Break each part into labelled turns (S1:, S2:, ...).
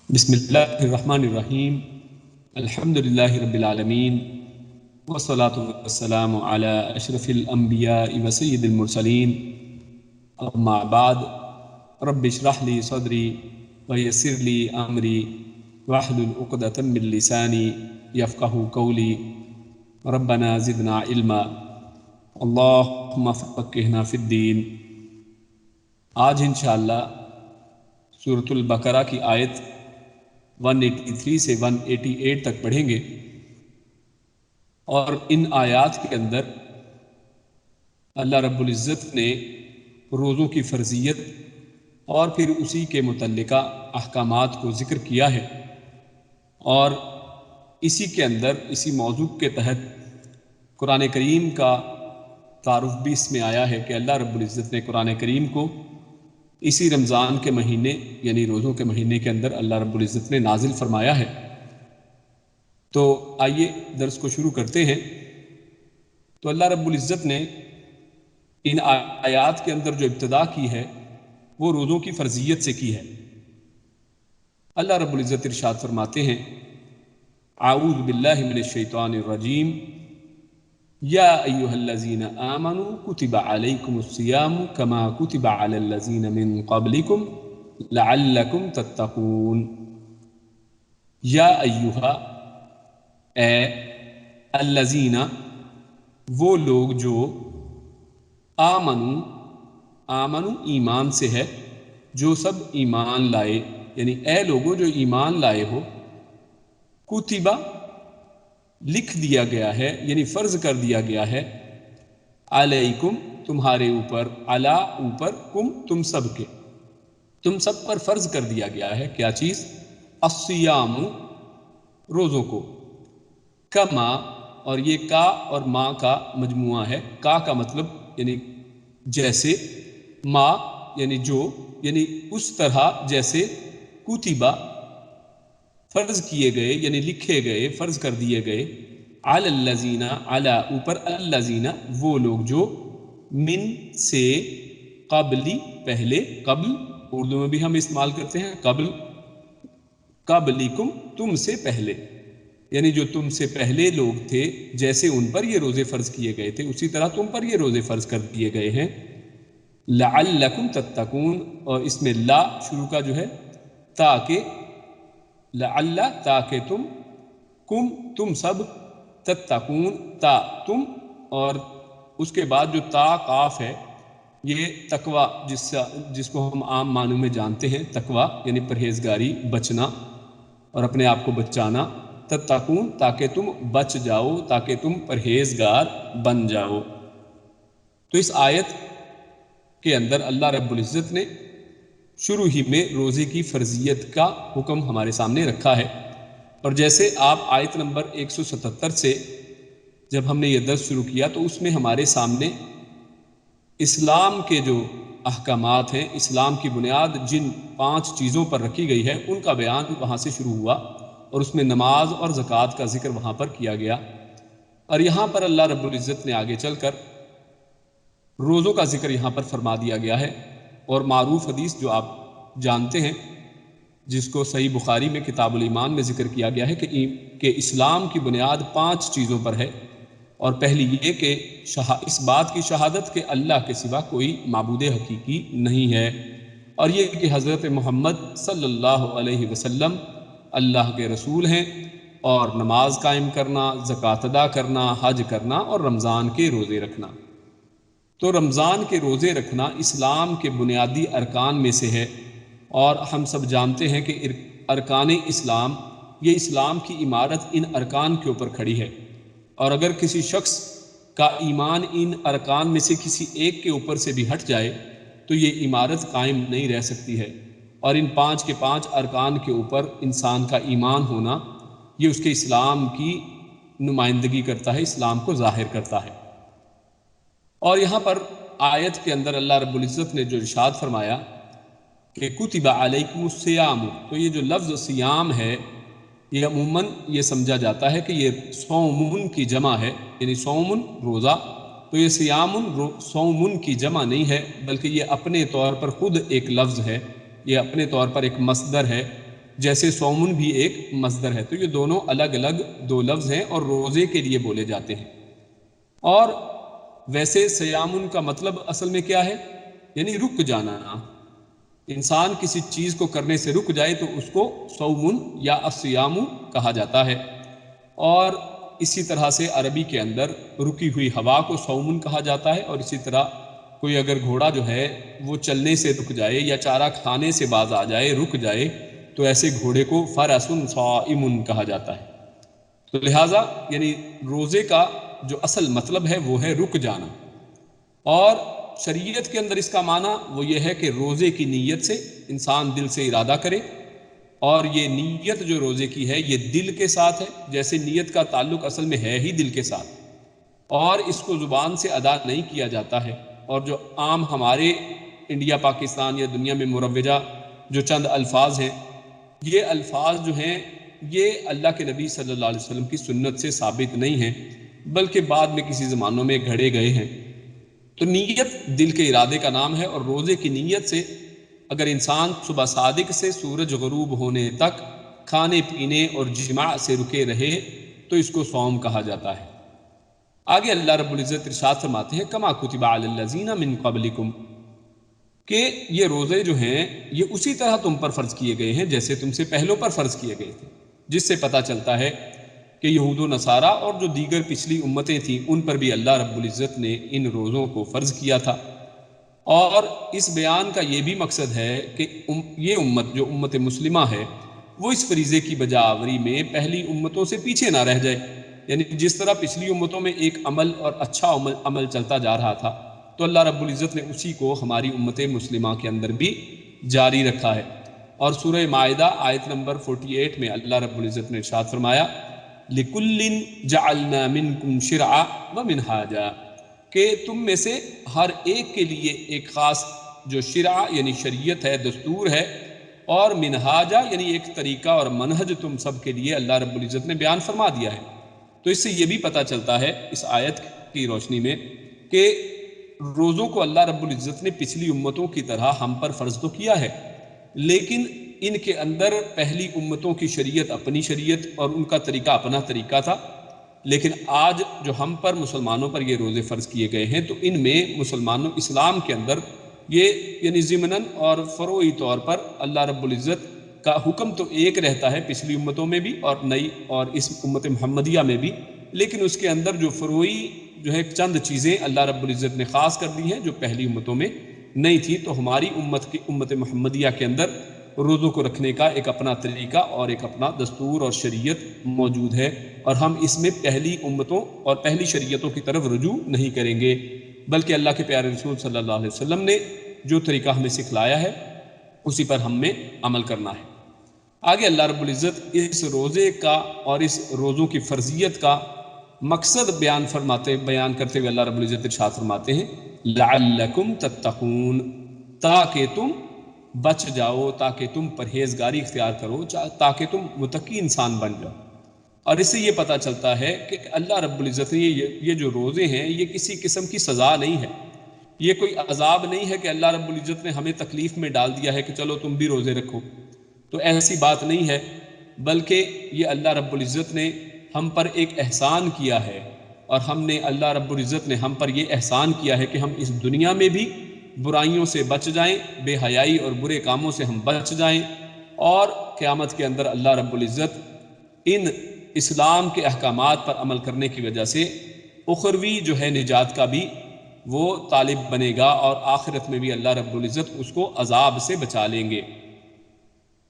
S1: بسم اللہ الرحمن الرحیم الحمد للہ رب العالمین والصلاة والسلام علی اشرف الانبیاء وسید المرسلین اما بعد رب اشرح لی صدری ویسر لی امری واحلل عقدۃ من لسانی یفقہوا قولی ربنا زدنا علما اللہم فقہنا فی الدین۔ آج انشاءاللہ سورۃ البقرہ کی آیت 183 سے 188 تک پڑھیں گے، اور ان آیات کے اندر اللہ رب العزت نے روزوں کی فرضیت اور پھر اسی کے متعلقہ احکامات کو ذکر کیا ہے، اور اسی کے اندر اسی موضوع کے تحت قرآن کریم کا تعارف بھی اس میں آیا ہے کہ اللہ رب العزت نے قرآن کریم کو اسی رمضان کے مہینے یعنی روزوں کے مہینے کے اندر اللہ رب العزت نے نازل فرمایا ہے۔ تو آئیے درس کو شروع کرتے ہیں۔ تو اللہ رب العزت نے ان آیات کے اندر جو ابتدا کی ہے وہ روزوں کی فرضیت سے کی ہے۔ اللہ رب العزت ارشاد فرماتے ہیں، اعوذ باللہ من الشیطان الرجیم، یا ایہا الذین آمنوا کتب علیکم الصیام کما کتب علی الذین من قبلکم لعلکم تتقون۔ یا ایہا، اے، الذین، وہ لوگ جو، آمنو ایمان سے ہے، جو سب ایمان لائے، یعنی اے لوگوں جو ایمان لائے ہو، کتبہ، لکھ دیا گیا ہے یعنی فرض کر دیا گیا ہے، علیکم، تمہارے اوپر، علی، اوپر، کم، تم سب کے، تم سب پر فرض کر دیا گیا ہے کیا چیز؟ الصیام، روزوں کو، کما، اور یہ کا اور ما کا مجموعہ ہے، کا مطلب یعنی جیسے، ما یعنی جو، یعنی اس طرح جیسے، کتبہ، فرض کیے گئے یعنی لکھے گئے، فرض کر دیے گئے، علی الذین، علی، اوپر، الذین، وہ لوگ جو، من، سے، قبلی، پہلے، قبل، اردو میں بھی ہم استعمال کرتے ہیں قبل، قبلکم، تم سے پہلے، یعنی جو تم سے پہلے لوگ تھے، جیسے ان پر یہ روزے فرض کیے گئے تھے اسی طرح تم پر یہ روزے فرض کر دیے گئے ہیں، لعلکم تتقون، اور اس میں لا شروع کا جو ہے، تاکہ، لعل، تاکہ تم سب، تتقون، تا، تم، اور اس کے بعد جو تا قاف ہے، یہ تقوی، جس کو ہم عام معنوں میں جانتے ہیں، تقوی یعنی پرہیزگاری، بچنا اور اپنے آپ کو بچانا، تتقون، تاکہ تم بچ جاؤ، تاکہ تم پرہیزگار بن جاؤ۔ تو اس آیت کے اندر اللہ رب العزت نے شروع ہی میں روزے کی فرضیت کا حکم ہمارے سامنے رکھا ہے، اور جیسے آپ آیت نمبر 177 سے جب ہم نے یہ درس شروع کیا تو اس میں ہمارے سامنے اسلام کے جو احکامات ہیں، اسلام کی بنیاد جن 5 چیزوں پر رکھی گئی ہے ان کا بیان وہاں سے شروع ہوا، اور اس میں نماز اور زکوٰۃ کا ذکر وہاں پر کیا گیا، اور یہاں پر اللہ رب العزت نے آگے چل کر روزوں کا ذکر یہاں پر فرما دیا گیا ہے، اور معروف حدیث جو آپ جانتے ہیں، جس کو صحیح بخاری میں کتاب الایمان میں ذکر کیا گیا ہے کہ اسلام کی بنیاد 5 چیزوں پر ہے، اور پہلی یہ کہ اس بات کی شہادت کہ اللہ کے سوا کوئی معبود حقیقی نہیں ہے، اور یہ کہ حضرت محمد صلی اللہ علیہ وسلم اللہ کے رسول ہیں، اور نماز قائم کرنا، زکوٰۃ ادا کرنا، حج کرنا، اور رمضان کے روزے رکھنا۔ تو رمضان کے روزے رکھنا اسلام کے بنیادی ارکان میں سے ہے، اور ہم سب جانتے ہیں کہ ارکان اسلام، یہ اسلام کی عمارت ان ارکان کے اوپر کھڑی ہے، اور اگر کسی شخص کا ایمان ان ارکان میں سے کسی ایک کے اوپر سے بھی ہٹ جائے تو یہ عمارت قائم نہیں رہ سکتی ہے، اور ان 5 کے 5 ارکان کے اوپر انسان کا ایمان ہونا، یہ اس کے اسلام کی نمائندگی کرتا ہے، اسلام کو ظاہر کرتا ہے۔ اور یہاں پر آیت کے اندر اللہ رب العزت نے جو ارشاد فرمایا کہ کتب علیکم الصیام، تو یہ جو لفظ صیام ہے یہ عموماً یہ سمجھا جاتا ہے کہ یہ صومن کی جمع ہے، یعنی صومن، روزہ، تو یہ صیامن، صومن کی جمع نہیں ہے، بلکہ یہ اپنے طور پر خود ایک لفظ ہے، یہ اپنے طور پر ایک مصدر ہے، جیسے سومن بھی ایک مصدر ہے. تو یہ دونوں الگ الگ دو لفظ ہیں اور روزے کے لیے بولے جاتے ہیں. اور ویسے سیامن کا مطلب اصل میں کیا ہے؟ یعنی رک جانا. انسان کسی چیز کو کرنے سے رک جائے تو اس کو صومن یا الصیام کہا جاتا ہے. اور اسی طرح سے عربی کے اندر رکی ہوئی ہوا کو صومن کہا جاتا ہے. اور اسی طرح کوئی اگر گھوڑا جو ہے وہ چلنے سے رک جائے یا چارہ کھانے سے باز آ جائے، رک جائے، تو ایسے گھوڑے کو فرس صائم کہا جاتا ہے. تو لہٰذا یعنی روزے کا جو اصل مطلب ہے وہ ہے رک جانا. اور شریعت کے اندر اس کا معنی وہ یہ ہے کہ روزے کی نیت سے انسان دل سے ارادہ کرے. اور یہ نیت جو روزے کی ہے یہ دل کے ساتھ ہے، جیسے نیت کا تعلق اصل میں ہے ہی دل کے ساتھ، اور اس کو زبان سے ادا نہیں کیا جاتا ہے. اور جو عام ہمارے انڈیا پاکستان یا دنیا میں مروجہ جو چند الفاظ ہیں، یہ الفاظ جو ہیں یہ اللہ کے نبی صلی اللہ علیہ وسلم کی سنت سے ثابت نہیں ہیں، بلکہ بعد میں کسی زمانوں میں گھڑے گئے ہیں. تو نیت دل کے ارادے کا نام ہے. اور روزے کی نیت سے اگر انسان صبح صادق سے سورج غروب ہونے تک کھانے پینے اور جماع سے رکے رہے تو اس کو صوم کہا جاتا ہے. آگے اللہ رب العزت ارشاد فرماتے ہیں کما کتب علی الذین من قبلکم، کہ یہ روزے جو ہیں یہ اسی طرح تم پر فرض کیے گئے ہیں جیسے تم سے پہلوں پر فرض کیے گئے تھے. جس سے پتہ چلتا ہے کہ یہود و نصارہ اور جو دیگر پچھلی امتیں تھیں ان پر بھی اللہ رب العزت نے ان روزوں کو فرض کیا تھا. اور اس بیان کا یہ بھی مقصد ہے کہ یہ امت جو امت مسلمہ ہے وہ اس فریضے کی بجاوری میں پہلی امتوں سے پیچھے نہ رہ جائے. یعنی جس طرح پچھلی امتوں میں ایک عمل اور اچھا عمل چلتا جا رہا تھا تو اللہ رب العزت نے اسی کو ہماری امت مسلمہ کے اندر بھی جاری رکھا ہے. اور سورہ مائدہ آیت نمبر 48 میں اللہ رب العزت نے ارشاد فرمایا لِكُلٍّ جَعَلْنَا مِنْكُمْ شِرْعًا وَمِنْهَاجًا، کہ تم میں سے ہر ایک کے لیے ایک خاص جو شرع یعنی شریعت ہے، دستور ہے، اور منہاجا یعنی ایک طریقہ اور منہج تم سب کے لیے اللہ رب العزت نے بیان فرما دیا ہے. تو اس سے یہ بھی پتہ چلتا ہے اس آیت کی روشنی میں کہ روزوں کو اللہ رب العزت نے پچھلی امتوں کی طرح ہم پر فرض تو کیا ہے، لیکن ان کے اندر پہلی امتوں کی شریعت اپنی شریعت اور ان کا طریقہ اپنا طریقہ تھا. لیکن آج جو ہم پر مسلمانوں پر یہ روزے فرض کیے گئے ہیں تو ان میں مسلمانوں اسلام کے اندر یہ یعنی ضمناً اور فروعی طور پر اللہ رب العزت کا حکم تو ایک رہتا ہے پچھلی امتوں میں بھی اور نئی اور اس امت محمدیہ میں بھی، لیکن اس کے اندر جو فروعی جو ہے چند چیزیں اللہ رب العزت نے خاص کر دی ہیں جو پہلی امتوں میں نہیں تھی. تو ہماری امت محمدیہ کے اندر روزوں کو رکھنے کا ایک اپنا طریقہ اور ایک اپنا دستور اور شریعت موجود ہے، اور ہم اس میں پہلی امتوں اور پہلی شریعتوں کی طرف رجوع نہیں کریں گے، بلکہ اللہ کے پیارے رسول صلی اللہ علیہ وسلم نے جو طریقہ ہمیں سکھلایا ہے اسی پر ہم میں عمل کرنا ہے. آگے اللہ رب العزت اس روزے کا اور اس روزوں کی فرضیت کا مقصد بیان کرتے ہوئے اللہ رب العزت ارشاد فرماتے ہیں لعلکم تتقون، تاکہ تم بچ جاؤ، تاکہ تم پرہیزگاری اختیار کرو، تاکہ تم متقی انسان بن جاؤ. اور اس سے یہ پتہ چلتا ہے کہ اللہ رب العزت نے یہ جو روزے ہیں یہ کسی قسم کی سزا نہیں ہے، یہ کوئی عذاب نہیں ہے کہ اللہ رب العزت نے ہمیں تکلیف میں ڈال دیا ہے کہ چلو تم بھی روزے رکھو. تو ایسی بات نہیں ہے، بلکہ یہ اللہ رب العزت نے ہم پر ایک احسان کیا ہے، اور ہم نے اللہ رب العزت نے ہم پر یہ احسان کیا ہے کہ ہم اس دنیا میں بھی برائیوں سے بچ جائیں، بے حیائی اور برے کاموں سے ہم بچ جائیں، اور قیامت کے اندر اللہ رب العزت ان اسلام کے احکامات پر عمل کرنے کی وجہ سے اخروی جو ہے نجات کا بھی وہ طالب بنے گا، اور آخرت میں بھی اللہ رب العزت اس کو عذاب سے بچا لیں گے.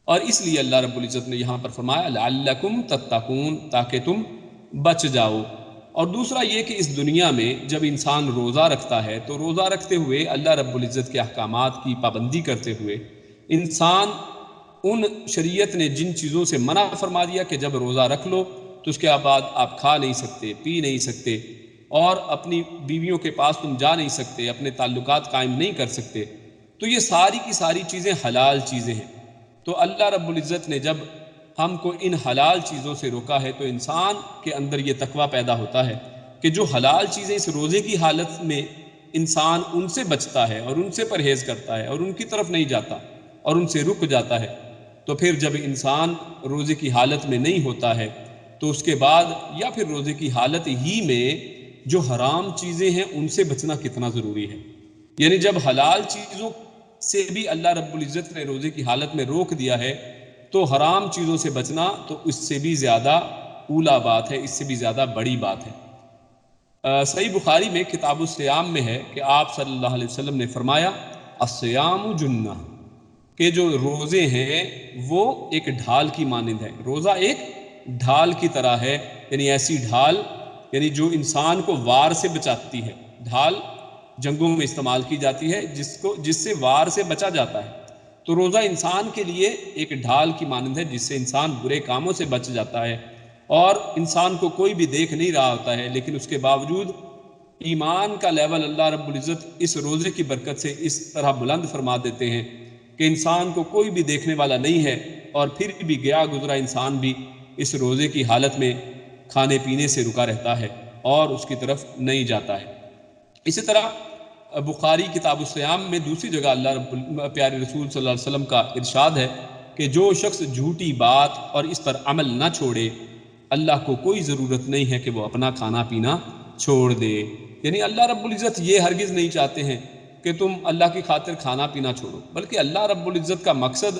S1: اور اس لیے اللہ رب العزت نے یہاں پر فرمایا لعلکم تتقون، تاکہ تم بچ جاؤ. اور دوسرا یہ کہ اس دنیا میں جب انسان روزہ رکھتا ہے تو روزہ رکھتے ہوئے اللہ رب العزت کے احکامات کی پابندی کرتے ہوئے انسان ان شریعت نے جن چیزوں سے منع فرما دیا کہ جب روزہ رکھ لو تو اس کے بعد آپ کھا نہیں سکتے، پی نہیں سکتے، اور اپنی بیویوں کے پاس تم جا نہیں سکتے، اپنے تعلقات قائم نہیں کر سکتے، تو یہ ساری کی ساری چیزیں حلال چیزیں ہیں. تو اللہ رب العزت نے جب ہم کو ان حلال چیزوں سے روکا ہے تو انسان کے اندر یہ تقویٰ پیدا ہوتا ہے کہ جو حلال چیزیں اس روزے کی حالت میں انسان ان سے بچتا ہے اور ان سے پرہیز کرتا ہے اور ان کی طرف نہیں جاتا اور ان سے رک جاتا ہے، تو پھر جب انسان روزے کی حالت میں نہیں ہوتا ہے تو اس کے بعد یا پھر روزے کی حالت ہی میں جو حرام چیزیں ہیں ان سے بچنا کتنا ضروری ہے. یعنی جب حلال چیزوں سے بھی اللہ رب العزت نے روزے کی حالت میں روک دیا ہے تو حرام چیزوں سے بچنا تو اس سے بھی زیادہ اولا بات ہے، اس سے بھی زیادہ بڑی بات ہے. صحیح بخاری میں کتاب الصیام میں ہے کہ آپ صلی اللہ علیہ وسلم نے فرمایا الصیام جنہ، کہ جو روزے ہیں وہ ایک ڈھال کی مانند ہے. روزہ ایک ڈھال کی طرح ہے، یعنی ایسی ڈھال یعنی جو انسان کو وار سے بچاتی ہے. ڈھال جنگوں میں استعمال کی جاتی ہے جس سے وار سے بچا جاتا ہے. تو روزہ انسان کے لیے ایک ڈھال کی مانند ہے جس سے انسان برے کاموں سے بچ جاتا ہے، اور انسان کو کوئی بھی دیکھ نہیں رہا ہوتا ہے، لیکن اس کے باوجود ایمان کا لیول اللہ رب العزت اس روزے کی برکت سے اس طرح بلند فرما دیتے ہیں کہ انسان کو کوئی بھی دیکھنے والا نہیں ہے، اور پھر بھی گیا گزرا انسان بھی اس روزے کی حالت میں کھانے پینے سے رکا رہتا ہے اور اس کی طرف نہیں جاتا ہے. اسی طرح بخاری کتاب الصیام میں دوسری جگہ اللہ پیارے رسول صلی اللہ علیہ وسلم کا ارشاد ہے کہ جو شخص جھوٹی بات اور اس پر عمل نہ چھوڑے اللہ کو کوئی ضرورت نہیں ہے کہ وہ اپنا کھانا پینا چھوڑ دے. یعنی اللہ رب العزت یہ ہرگز نہیں چاہتے ہیں کہ تم اللہ کی خاطر کھانا پینا چھوڑو، بلکہ اللہ رب العزت کا مقصد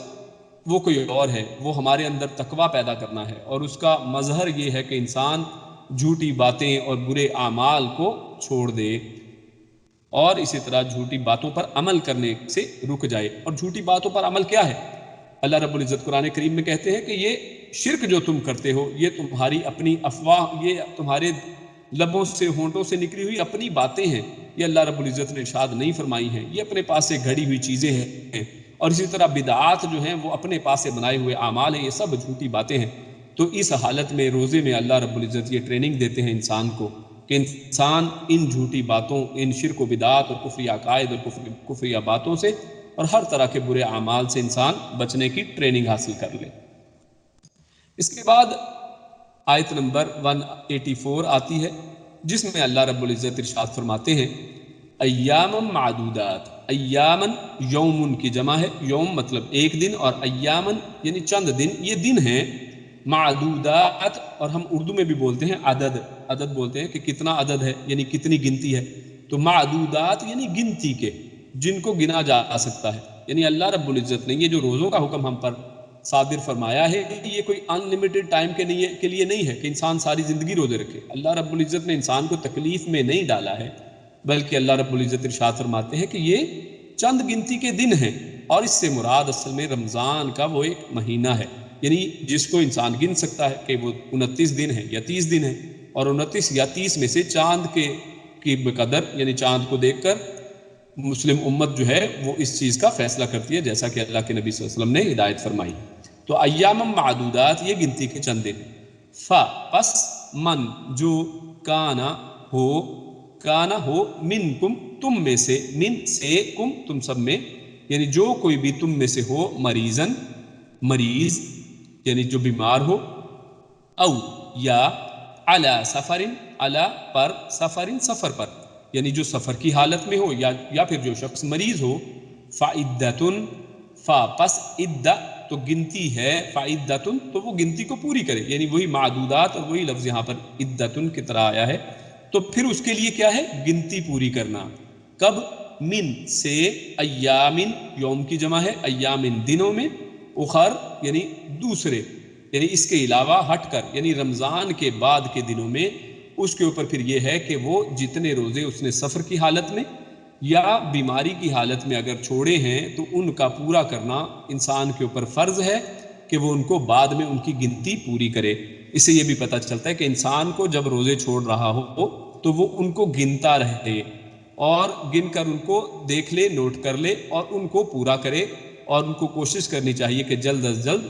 S1: وہ کوئی اور ہے. وہ ہمارے اندر تقویٰ پیدا کرنا ہے، اور اس کا مظہر یہ ہے کہ انسان جھوٹی باتیں اور برے اعمال کو چھوڑ دے اور اسی طرح جھوٹی باتوں پر عمل کرنے سے رک جائے. اور جھوٹی باتوں پر عمل کیا ہے؟ اللہ رب العزت قرآن کریم میں کہتے ہیں کہ یہ شرک جو تم کرتے ہو، یہ تمہاری اپنی افواہ، یہ تمہارے لبوں سے ہونٹوں سے نکلی ہوئی اپنی باتیں ہیں. یہ اللہ رب العزت نے ارشاد نہیں فرمائی ہیں، یہ اپنے پاس سے گھڑی ہوئی چیزیں ہیں. اور اسی طرح بدعات جو ہیں وہ اپنے پاس سے بنائے ہوئے اعمال ہیں، یہ سب جھوٹی باتیں ہیں. تو اس حالت میں روزے میں اللہ رب العزت یہ ٹریننگ دیتے ہیں انسان کو کہ انسان ان جھوٹی باتوں، ان شرک و بدعات اور کفری عقائد اور کفریہ باتوں سے اور ہر طرح کے برے اعمال سے انسان بچنے کی ٹریننگ حاصل کر لے. اس کے بعد آیت نمبر 184 آتی ہے جس میں اللہ رب العزت ارشاد فرماتے ہیں ایام معدودات. ایامن یومن کی جمع ہے، یوم مطلب ایک دن، اور ایامن یعنی چند دن. یہ دن ہیں معدودات، اور ہم اردو میں بھی بولتے ہیں عدد. عدد بولتے ہیں کہ کتنا عدد ہے، یعنی کتنی گنتی ہے. تو معدودات یعنی گنتی کے، جن کو گنا جا سکتا ہے. یعنی اللہ رب العزت نے یہ جو روزوں کا حکم ہم پر صادر فرمایا ہے یہ کوئی ان لمیٹڈ ٹائم کے لیے نہیں ہے کہ انسان ساری زندگی روزے رکھے. اللہ رب العزت نے انسان کو تکلیف میں نہیں ڈالا ہے، بلکہ اللہ رب العزت ارشاد فرماتے ہیں کہ یہ چند گنتی کے دن ہیں، اور اس سے مراد اصل میں رمضان کا وہ ایک مہینہ ہے، یعنی جس کو انسان گن سکتا ہے کہ وہ 29 دن ہے یا 30 دن ہے. اور 29 یا 30 میں سے چاند کی بقدر یعنی چاند کو دیکھ کر مسلم امت جو ہے وہ اس چیز کا فیصلہ کرتی ہے، جیسا کہ اللہ کے نبی صلی اللہ علیہ وسلم نے ہدایت فرمائی. تو ایام معدودات یہ گنتی کے چند دن. پس من جو کانا ہو منکم تم میں سے، من سے کم تم سب میں، یعنی جو کوئی بھی تم میں سے ہو مریض یعنی جو بیمار ہو، او یا علی سفرن علی پر سفرن سفر پر، یعنی جو سفر کی حالت میں ہو یا پھر جو شخص مریض ہو، فعدتن پس عدہ تو گنتی ہے، فعدتن تو وہ گنتی کو پوری کرے، یعنی وہی معدودات اور وہی لفظ یہاں پر عدتن کی طرح آیا ہے. تو پھر اس کے لیے کیا ہے؟ گنتی پوری کرنا. کب؟ من سے، ایامن یوم کی جمع ہے، ایامن دنوں میں، اخر یعنی دوسرے، یعنی اس کے علاوہ ہٹ کر، یعنی رمضان کے بعد کے دنوں میں. اس کے اوپر پھر یہ ہے کہ وہ جتنے روزے اس نے سفر کی حالت میں یا بیماری کی حالت میں اگر چھوڑے ہیں تو ان کا پورا کرنا انسان کے اوپر فرض ہے کہ وہ ان کو بعد میں ان کی گنتی پوری کرے. اس سے یہ بھی پتہ چلتا ہے کہ انسان کو جب روزے چھوڑ رہا ہو تو وہ ان کو گنتا رہے اور گن کر ان کو دیکھ لے، نوٹ کر لے اور ان کو پورا کرے، اور ان کو کوشش کرنی چاہیے کہ جلد از جلد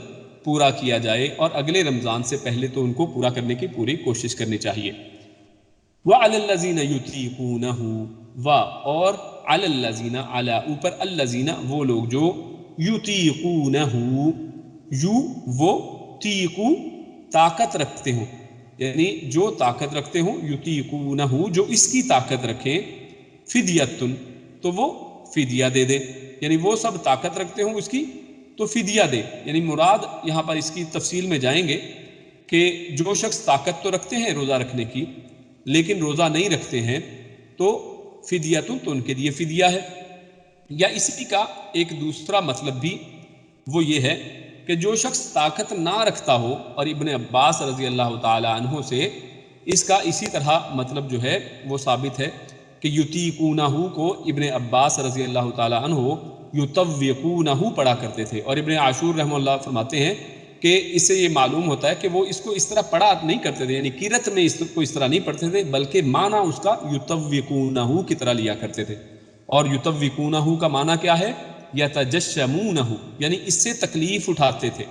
S1: پورا کیا جائے، اور اگلے رمضان سے پہلے تو ان کو پورا کرنے کی پوری کوشش کرنی چاہیے. وَعَلَى الَّذِينَ يُطِيقُونَهُ اور عَلَى الَّذِينَ عَلَى اوپر الَّذِينَ وہ لوگ جو يُطِيقُونَهُ وہ تیقو طاقت رکھتے ہوں، یعنی جو طاقت رکھتے ہوں، یطیقونہ جو اس کی طاقت رکھیں، فدیتن تو وہ فدیہ دے دیں، یعنی وہ سب طاقت رکھتے ہوں اس کی تو فدیہ دے. یعنی مراد یہاں پر اس کی تفصیل میں جائیں گے کہ جو شخص طاقت تو رکھتے ہیں روزہ رکھنے کی لیکن روزہ نہیں رکھتے ہیں تو فدیتن، تو ان کے لیے فدیہ ہے. یا اسی کا ایک دوسرا مطلب بھی وہ یہ ہے کہ جو شخص طاقت نہ رکھتا ہو، اور ابن عباس رضی اللہ تعالی عنہ سے اس کا اسی طرح مطلب جو ہے وہ ثابت ہے کہ یطیقونہ کو ابن عباس رضی اللہ تعالی عنہ یطوقونہ پڑھا کرتے تھے، اور ابن عاشور رحمہ اللہ فرماتے ہیں کہ اس سے یہ معلوم ہوتا ہے کہ وہ اس کو اس طرح پڑھا نہیں کرتے تھے، یعنی قرأت میں اس کو اس طرح نہیں پڑھتے تھے بلکہ معنی اس کا یطوقونہ کی طرح لیا کرتے تھے. اور یطوقونہ کا معنی کیا ہے؟ یتجشمونہ، یعنی اس سے تکلیف اٹھاتے تھے.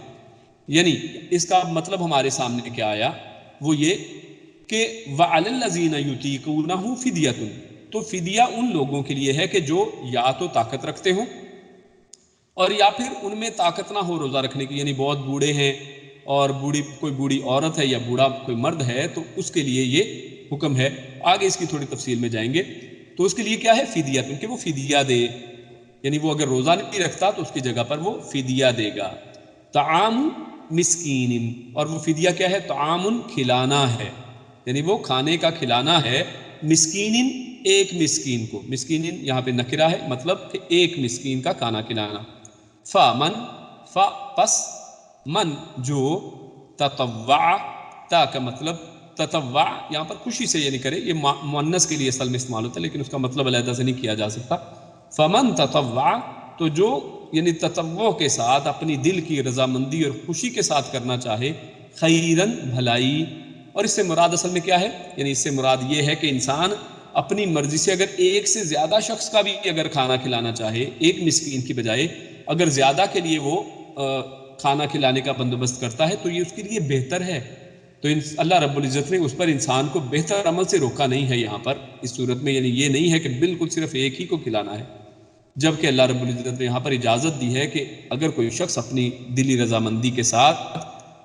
S1: یعنی اس کا مطلب ہمارے سامنے کیا آیا؟ وہ یہ کہ وَعَلَى الَّذِينَ يُطِيقُونَهُ فِدْيَةٌ، تو فدیہ ان لوگوں کے لیے ہے کہ جو یا تو طاقت رکھتے ہوں اور یا پھر ان میں طاقت نہ ہو روزہ رکھنے کی، یعنی بہت بوڑھے ہیں اور کوئی بوڑھی عورت ہے یا بوڑھا کوئی مرد ہے تو اس کے لیے یہ حکم ہے. آگے اس کی تھوڑی تفصیل میں جائیں گے. تو اس کے لیے کیا ہے؟ فدیہ، کہ وہ فدیہ دے، یعنی وہ اگر روزہ نہیں رکھتا تو اس کی جگہ پر وہ فدیہ دے گا. طعام مسکین، اور وہ فدیہ کیا ہے؟ طعام، کھلانا ہے، یعنی وہ کھانے کا کھلانا ہے. مسکین، ایک مسکین کو. مسکین یہاں پہ نکرہ ہے، مطلب کہ ایک مسکین کا کھانا کھلانا. فمن، پس، من جو، تطوع، تا کا مطلب تطوع یہاں پر خوشی سے یعنی کرے، یہ مؤنث کے لیے اصل میں استعمال ہوتا ہے لیکن اس کا مطلب علیحدہ سے نہیں کیا جا سکتا. فمن تطوع، تو جو یعنی تطوع کے ساتھ اپنی دل کی رضامندی اور خوشی کے ساتھ کرنا چاہے، خیرن، بھلائی. اور اس سے مراد اصل میں کیا ہے؟ یعنی اس سے مراد یہ ہے کہ انسان اپنی مرضی سے اگر ایک سے زیادہ شخص کا بھی اگر کھانا کھلانا چاہے، ایک مسکین کی بجائے اگر زیادہ کے لیے وہ کھانا کھلانے کا بندوبست کرتا ہے تو یہ اس کے لیے بہتر ہے. تو اللہ رب العزت نے اس پر انسان کو بہتر عمل سے روکا نہیں ہے یہاں پر اس صورت میں. یعنی یہ نہیں ہے کہ بالکل صرف ایک ہی کو کھلانا ہے، جبکہ اللہ رب العزت نے یہاں پر اجازت دی ہے کہ اگر کوئی شخص اپنی دلی رضامندی کے ساتھ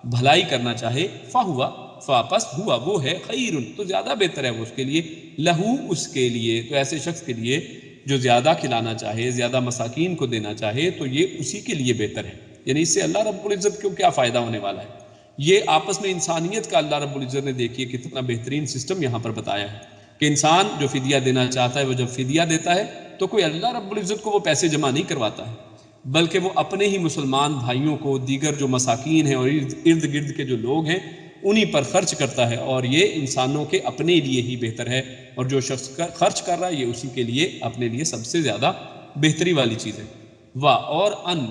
S1: بھلائی کرنا چاہے، فہوا، فاپس ہوا، وہ ہے خیر، تو زیادہ بہتر ہے وہ اس کے لیے، لہو، اس کے لیے. تو ایسے شخص کے لیے جو زیادہ کھلانا چاہے، زیادہ مساکین کو دینا چاہے تو یہ اسی کے لیے بہتر ہے. یعنی اس سے اللہ رب العزت کو کیا فائدہ ہونے والا ہے؟ یہ آپس میں انسانیت کا اللہ رب العزت نے دیکھیے کتنا بہترین سسٹم یہاں پر بتایا ہے کہ انسان جو فدیہ دینا چاہتا ہے وہ جب فدیہ دیتا ہے تو کوئی اللہ رب العزت کو وہ پیسے جمع نہیں کرواتا ہے بلکہ وہ اپنے ہی مسلمان بھائیوں کو، دیگر جو مساکین ہیں اور ارد گرد کے جو لوگ ہیں انہی پر خرچ کرتا ہے. اور یہ انسانوں کے اپنے لیے ہی بہتر ہے، اور جو شخص خرچ کر رہا ہے یہ اسی کے لیے اپنے لیے سب سے زیادہ بہتری والی چیز ہے. اور ان،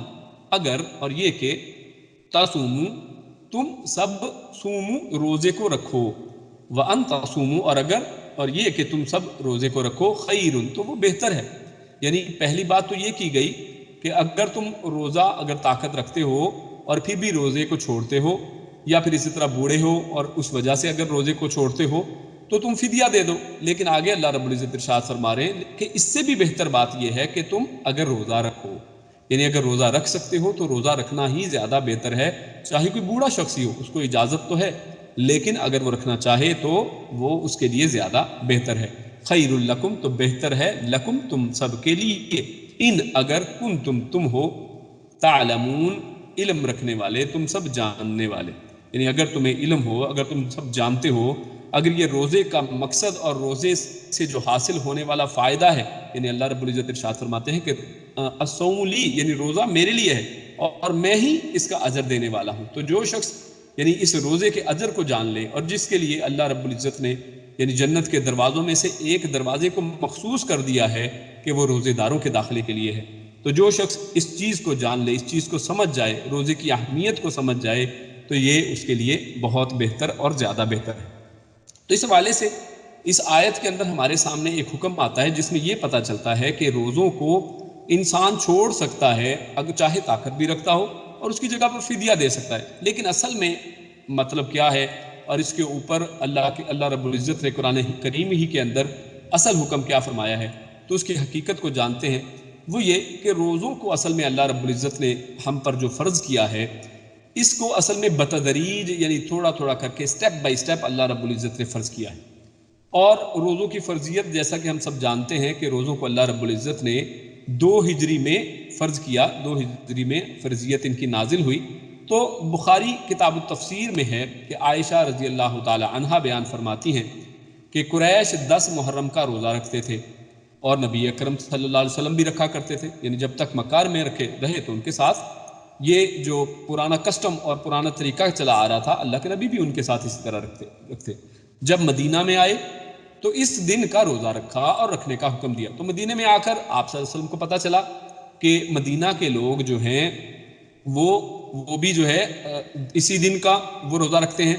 S1: اگر، اور یہ کہ تصومو، تم سب، سومو، روزے کو رکھو، وان تصومو، اور اگر، اور یہ کہ تم سب روزے کو رکھو، خیر، تو وہ بہتر ہے. یعنی پہلی بات تو یہ کی گئی کہ اگر تم روزہ اگر طاقت رکھتے ہو اور پھر بھی روزے کو چھوڑتے ہو، یا پھر اسی طرح بوڑھے ہو اور اس وجہ سے اگر روزے کو چھوڑتے ہو تو تم فدیہ دے دو. لیکن آگے اللہ رب العزت ارشاد فرما رہے ہیں کہ اس سے بھی بہتر بات یہ ہے کہ تم اگر روزہ رکھو، یعنی اگر روزہ رکھ سکتے ہو تو روزہ رکھنا ہی زیادہ بہتر ہے. چاہے کوئی بوڑھا شخص ہی ہو، اس کو اجازت تو ہے لیکن اگر وہ رکھنا چاہے تو وہ اس کے لیے زیادہ بہتر ہے. خیر لکم، تو بہتر ہے، لکم، تم سب کے لیے، ان، اگر، تم ہو، تعلمون، علم رکھنے والے، تم سب جاننے والے. یعنی اگر تمہیں علم ہو، اگر تم سب جانتے ہو، اگر یہ روزے کا مقصد اور روزے سے جو حاصل ہونے والا فائدہ ہے، یعنی اللہ رب العزت ارشاد فرماتے ہیں کہ الصوم لی، یعنی روزہ میرے لیے ہے اور میں ہی اس کا اجر دینے والا ہوں. تو جو شخص یعنی اس روزے کے اجر کو جان لے اور جس کے لیے اللہ رب العزت نے یعنی جنت کے دروازوں میں سے ایک دروازے کو مخصوص کر دیا ہے کہ وہ روزے داروں کے داخلے کے لیے ہے، تو جو شخص اس چیز کو جان لے، اس چیز کو سمجھ جائے، روزے کی اہمیت کو سمجھ جائے تو یہ اس کے لیے بہت بہتر اور زیادہ بہتر ہے. تو اس حوالے سے اس آیت کے اندر ہمارے سامنے ایک حکم آتا ہے جس میں یہ پتہ چلتا ہے کہ روزوں کو انسان چھوڑ سکتا ہے اگر چاہے طاقت بھی رکھتا ہو اور اس کی جگہ پر فدیہ دے سکتا ہے. لیکن اصل میں مطلب کیا ہے اور اس کے اوپر اللہ رب العزت نے قرآن کریم ہی کے اندر اصل حکم کیا فرمایا ہے تو اس کی حقیقت کو جانتے ہیں. وہ یہ کہ روزوں کو اصل میں اللہ رب العزت نے ہم پر جو فرض کیا ہے اس کو اصل میں بتدریج یعنی تھوڑا تھوڑا کر کے سٹیپ بائی سٹیپ اللہ رب العزت نے فرض کیا ہے. اور روزوں کی فرضیت جیسا کہ ہم سب جانتے ہیں کہ روزوں کو اللہ رب العزت نے 2 ہجری میں فرض کیا 2 ہجری میں فرضیت ان کی نازل ہوئی. تو بخاری کتاب التفسیر میں ہے کہ عائشہ رضی اللہ تعالی عنہا بیان فرماتی ہیں کہ قریش 10 محرم کا روزہ رکھتے تھے اور نبی اکرم صلی اللہ علیہ وسلم بھی رکھا کرتے تھے. یعنی جب تک مکہ میں رہے تو ان کے ساتھ یہ جو پرانا کسٹم اور پرانا طریقہ چلا آ رہا تھا اللہ کے نبی بھی ان کے ساتھ اسی طرح رکھتے. جب مدینہ میں آئے تو اس دن کا روزہ رکھا اور رکھنے کا حکم دیا. تو مدینہ میں آ کر آپ صلی اللہ علیہ وسلم کو پتہ چلا کہ مدینہ کے لوگ جو ہیں وہ بھی جو ہے اسی دن کا وہ روزہ رکھتے ہیں.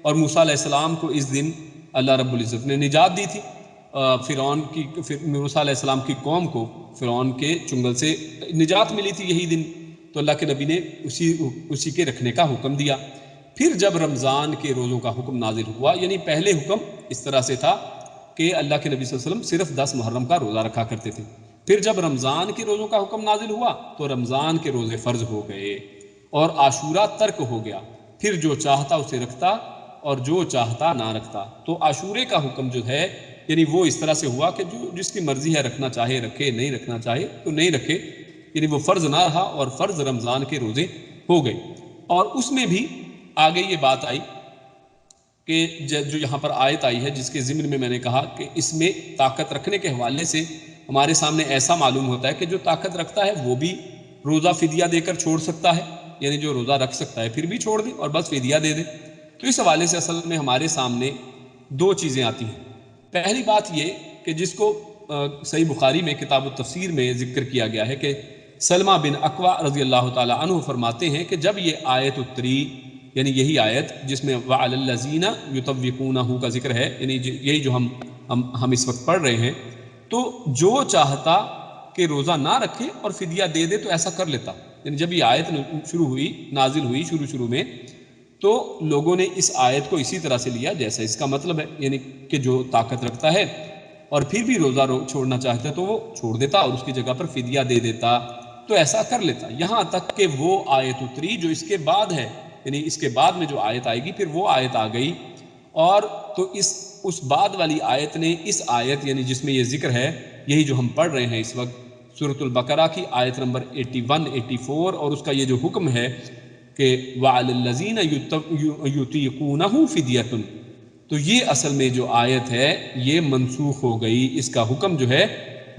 S1: اور موسیٰ علیہ السلام کو اس دن اللہ رب العزت نے نجات دی تھی. فرعون کی موسیٰ علیہ السلام کی قوم کو فرعون کے چنگل سے نجات ملی تھی یہی دن. تو اللہ کے نبی نے اسی کے رکھنے کا حکم دیا. پھر جب رمضان کے روزوں کا حکم نازل ہوا، یعنی پہلے حکم اس طرح سے تھا کہ اللہ کے نبی صلی اللہ علیہ وسلم صرف 10 محرم کا روزہ رکھا کرتے تھے. پھر جب رمضان کے روزوں کا حکم نازل ہوا تو رمضان کے روزے فرض ہو گئے اور عاشورہ ترک ہو گیا. پھر جو چاہتا اسے رکھتا اور جو چاہتا نہ رکھتا. تو عاشورے کا حکم جو ہے یعنی وہ اس طرح سے ہوا کہ جو جس کی مرضی ہے رکھنا چاہے رکھے، نہیں رکھنا چاہے تو نہیں رکھے. یعنی وہ فرض نہ رہا اور فرض رمضان کے روزے ہو گئے. اور اس میں بھی آگے یہ بات آئی کہ جو یہاں پر آیت آئی ہے جس کے ضمن میں میں نے کہا کہ اس میں طاقت رکھنے کے حوالے سے ہمارے سامنے ایسا معلوم ہوتا ہے کہ جو طاقت رکھتا ہے وہ بھی روزہ فدیہ دے کر چھوڑ سکتا ہے. یعنی جو روزہ رکھ سکتا ہے پھر بھی چھوڑ دے اور بس فدیہ دے دے. تو اس حوالے سے اصل میں ہمارے سامنے 2 چیزیں آتی ہیں. پہلی بات یہ کہ جس کو صحیح بخاری میں کتاب التفسیر میں ذکر کیا گیا ہے کہ سلمہ بن اکوع رضی اللہ تعالی عنہ فرماتے ہیں کہ جب یہ آیت اتری، یعنی یہی آیت جس میں وَعَلَى الَّذِينَ يُطَوِّقُونَهُ کا ذکر ہے، یعنی یہی جو ہم اس وقت پڑھ رہے ہیں، تو جو چاہتا کہ روزہ نہ رکھے اور فدیہ دے دے تو ایسا کر لیتا. یعنی جب یہ آیت نازل ہوئی شروع میں تو لوگوں نے اس آیت کو اسی طرح سے لیا جیسا اس کا مطلب ہے، یعنی کہ جو طاقت رکھتا ہے اور پھر بھی روزہ چھوڑنا چاہتا ہے تو وہ چھوڑ دیتا اور اس کی جگہ پر فدیہ دے دیتا. تو ایسا کر لیتا. یہاں تک کہ وہ آیت اتری جو اس کے بعد ہے، یعنی اس کے بعد میں جو آیت آئے گی پھر وہ آیت آ گئی. اور تو اس بعد والی آیت نے اس آیت یعنی جس میں یہ ذکر ہے یہی جو ہم پڑھ رہے ہیں اس وقت سورۃ البقرہ کی آیت نمبر 81 84 اور اس کا یہ جو حکم ہے کہ وَعَلَى الَّذِينَ يُطِيقُونَهُ فِدْيَةٌ، تو یہ اصل میں جو آیت ہے یہ منسوخ ہو گئی. اس کا حکم جو ہے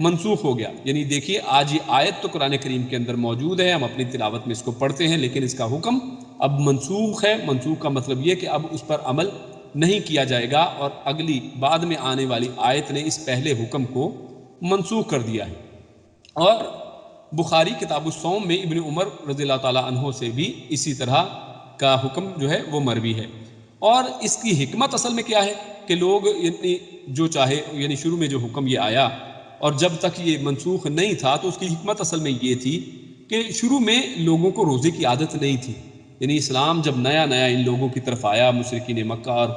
S1: منسوخ ہو گیا. یعنی دیکھیے آج یہ آیت تو قرآن کریم کے اندر موجود ہے، ہم اپنی تلاوت میں اس کو پڑھتے ہیں، لیکن اس کا حکم اب منسوخ ہے. منسوخ کا مطلب یہ کہ اب اس پر عمل نہیں کیا جائے گا اور اگلی بعد میں آنے والی آیت نے اس پہلے حکم کو منسوخ کر دیا ہے. اور بخاری کتاب الصوم میں ابن عمر رضی اللہ تعالیٰ عنہ سے بھی اسی طرح کا حکم جو ہے وہ مروی ہے. اور اس کی حکمت اصل میں کیا ہے کہ لوگ یعنی جو چاہے، یعنی شروع میں جو حکم یہ آیا اور جب تک یہ منسوخ نہیں تھا تو اس کی حکمت اصل میں یہ تھی کہ شروع میں لوگوں کو روزے کی عادت نہیں تھی. یعنی اسلام جب نیا ان لوگوں کی طرف آیا، مشرکین مکہ اور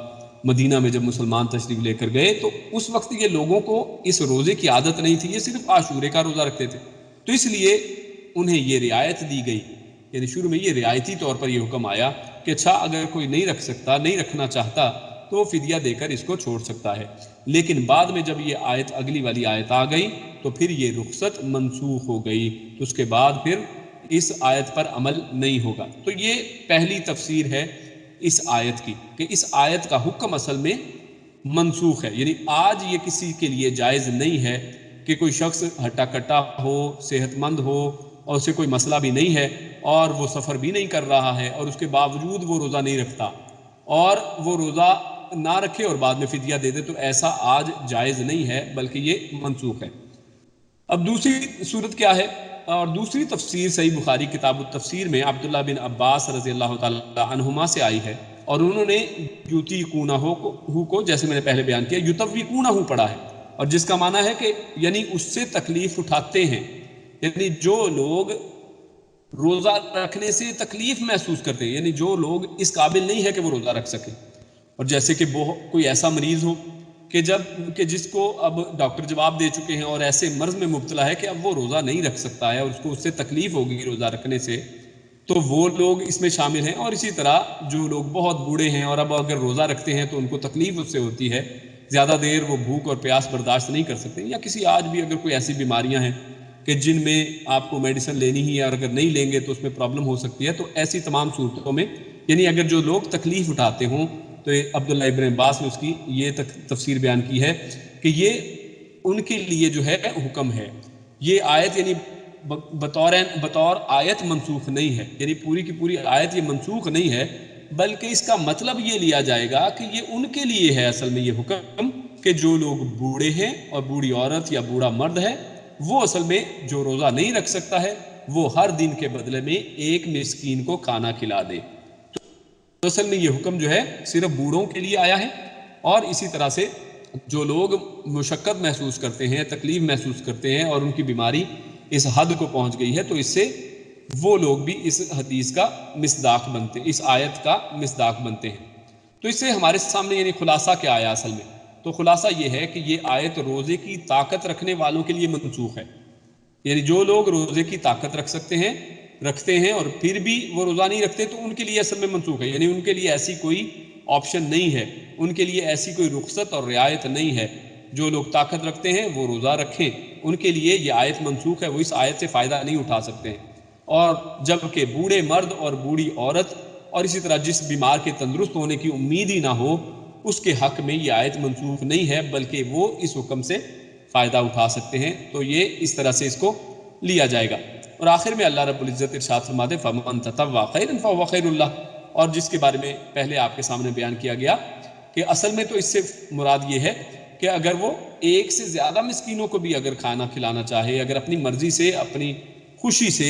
S1: مدینہ میں جب مسلمان تشریف لے کر گئے تو اس وقت یہ لوگوں کو اس روزے کی عادت نہیں تھی، یہ صرف عاشورے کا روزہ رکھتے تھے. تو اس لیے انہیں یہ رعایت دی گئی. یعنی شروع میں یہ رعایتی طور پر یہ حکم آیا کہ اچھا اگر کوئی نہیں رکھ سکتا، نہیں رکھنا چاہتا تو وہ فدیہ دے کر اس کو چھوڑ سکتا ہے. لیکن بعد میں جب یہ آیت اگلی والی آیت آ گئی تو پھر یہ رخصت منسوخ ہو گئی. تو اس کے بعد پھر اس آیت پر عمل نہیں ہوگا. تو یہ پہلی تفسیر ہے اس آیت کی کہ اس آیت کا حکم اصل میں منسوخ ہے. یعنی آج یہ کسی کے لیے جائز نہیں ہے کہ کوئی شخص ہٹا کٹا ہو، صحت مند ہو اور اسے کوئی مسئلہ بھی نہیں ہے اور وہ سفر بھی نہیں کر رہا ہے اور اس کے باوجود وہ روزہ نہیں رکھتا اور وہ روزہ نہ رکھے اور بعد میں فدیہ دے دے. تو ایسا آج جائز نہیں ہے بلکہ یہ منسوخ ہے. اب دوسری صورت کیا ہے اور دوسری تفسیر صحیح بخاری کتاب التفسیر میں عبداللہ بن عباس رضی اللہ تعالی عنہما سے آئی ہے اور انہوں نے یُطِیقُونَہُ کو جیسے میں نے پہلے بیان کیا یُطَوِّقُونَہُ پڑھا ہے اور جس کا معنی ہے کہ یعنی اس سے تکلیف اٹھاتے ہیں. یعنی جو لوگ روزہ رکھنے سے تکلیف محسوس کرتے ہیں، یعنی جو لوگ اس قابل نہیں ہے کہ وہ روزہ رکھ سکے. اور جیسے کہ کوئی ایسا مریض ہو کہ جس کو اب ڈاکٹر جواب دے چکے ہیں اور ایسے مرض میں مبتلا ہے کہ اب وہ روزہ نہیں رکھ سکتا ہے اور اس کو اس سے تکلیف ہوگی روزہ رکھنے سے، تو وہ لوگ اس میں شامل ہیں. اور اسی طرح جو لوگ بہت بوڑھے ہیں اور اب اگر روزہ رکھتے ہیں تو ان کو تکلیف اس سے ہوتی ہے، زیادہ دیر وہ بھوک اور پیاس برداشت نہیں کر سکتے، یا کسی آج بھی اگر کوئی ایسی بیماریاں ہیں کہ جن میں آپ کو میڈیسن لینی ہی ہے اور اگر نہیں لیں گے تو اس میں پرابلم ہو سکتی ہے. تو ایسی تمام صورتوں میں یعنی اگر جو لوگ تکلیف اٹھاتے ہوں تو عبداللہ ابن عباس نے اس کی یہ تفسیر بیان کی ہے کہ یہ ان کے لیے جو ہے حکم ہے. یہ آیت یعنی بطور آیت منسوخ نہیں ہے، یعنی پوری کی پوری آیت یہ منسوخ نہیں ہے، بلکہ اس کا مطلب یہ لیا جائے گا کہ یہ ان کے لیے ہے اصل میں یہ حکم کہ جو لوگ بوڑھے ہیں اور بوڑھی عورت یا بوڑھا مرد ہے وہ اصل میں جو روزہ نہیں رکھ سکتا ہے وہ ہر دن کے بدلے میں ایک مسکین کو کھانا کھلا دے. تو اصل میں یہ حکم جو ہے صرف بوڑھوں کے لیے آیا ہے، اور اسی طرح سے جو لوگ مشقت محسوس کرتے ہیں، تکلیف محسوس کرتے ہیں اور ان کی بیماری اس حد کو پہنچ گئی ہے، تو اس سے وہ لوگ بھی اس حدیث کا مصداق بنتے ہیں، اس آیت کا مصداق بنتے ہیں. تو اس سے ہمارے سامنے یعنی خلاصہ کیا آیا اصل میں؟ تو خلاصہ یہ ہے کہ یہ آیت روزے کی طاقت رکھنے والوں کے لیے منسوخ ہے. یعنی جو لوگ روزے کی طاقت رکھتے ہیں اور پھر بھی وہ روزہ نہیں رکھتے تو ان کے لیے اصل میں منسوخ ہے. یعنی ان کے لیے ایسی کوئی آپشن نہیں ہے، ان کے لیے ایسی کوئی رخصت اور رعایت نہیں ہے. جو لوگ طاقت رکھتے ہیں وہ روزہ رکھیں، ان کے لیے یہ آیت منسوخ ہے، وہ اس آیت سے فائدہ نہیں اٹھا سکتے ہیں. اور جبکہ بوڑھے مرد اور بوڑھی عورت اور اسی طرح جس بیمار کے تندرست ہونے کی امید ہی نہ ہو اس کے حق میں یہ آیت منسوخ نہیں ہے، بلکہ وہ اس حکم سے فائدہ اٹھا سکتے ہیں. تو یہ اس طرح سے اس کو لیا جائے گا. اور آخر میں اللہ رب العزت ارشاد فرماتے فَمَن تَطَوَّعَ خَيْرًا فَهُوَ خَيْرٌ لَهُ، اور جس کے بارے میں پہلے آپ کے سامنے بیان کیا گیا کہ اصل میں تو اس سے مراد یہ ہے کہ اگر وہ ایک سے زیادہ مسکینوں کو بھی اگر کھانا کھلانا چاہے، اگر اپنی مرضی سے اپنی خوشی سے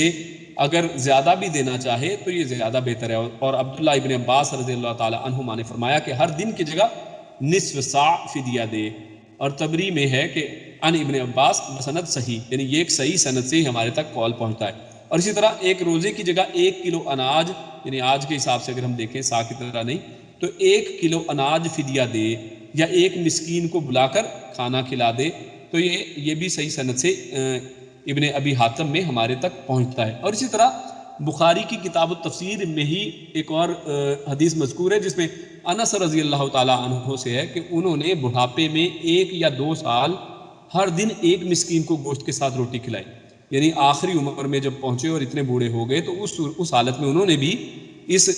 S1: اگر زیادہ بھی دینا چاہے تو یہ زیادہ بہتر ہے. اور عبداللہ ابن عباس رضی اللہ تعالی عنہما نے فرمایا کہ ہر دن کی جگہ نصف صاع فدیہ دے. اور تبری میں ہے کہ ان ابن عباس بسند صحیح، یعنی یہ ایک صحیح سند سے ہی ہمارے تک کال پہنچتا ہے. اور اسی طرح ایک روزے کی جگہ 1 کلو اناج، یعنی آج کے حساب سے اگر ہم دیکھیں سا کی طرح نہیں، تو 1 کلو اناج فدیہ دے یا ایک مسکین کو بلا کر کھانا کھلا دے. تو یہ بھی صحیح سند سے ابن ابی حاتم میں ہمارے تک پہنچتا ہے. اور اسی طرح بخاری کی کتاب التفسیر میں ہی ایک اور حدیث مذکور ہے جس میں انس رضی اللہ تعالیٰ عنہ سے ہے کہ انہوں نے بڑھاپے میں 1 یا 2 سال ہر دن ایک مسکین کو گوشت کے ساتھ روٹی کھلائی. یعنی آخری عمر میں جب پہنچے اور اتنے بوڑھے ہو گئے تو اس حالت میں انہوں نے بھی اس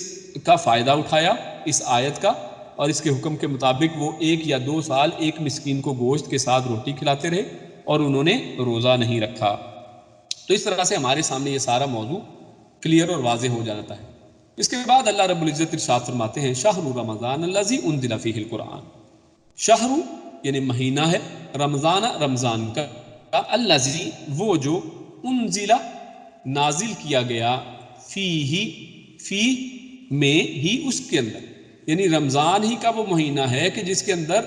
S1: کا فائدہ اٹھایا اس آیت کا، اور اس کے حکم کے مطابق وہ 1 یا 2 سال ایک مسکین کو گوشت کے ساتھ روٹی کھلاتے رہے اور انہوں نے روزہ نہیں رکھا. تو اس طرح سے ہمارے سامنے یہ سارا موضوع کلیئر اور واضح ہو جاتا ہے. اس کے بعد اللہ رب العزت ارشاد فرماتے ہیں شہر رمضان الذی انزل فیہ القرآن. شہر یعنی مہینہ ہے، رمضان رمضان کا، الذی وہ جو انزل نازل کیا گیا، فی میں ہی اس کے اندر، یعنی رمضان ہی کا وہ مہینہ ہے کہ جس کے اندر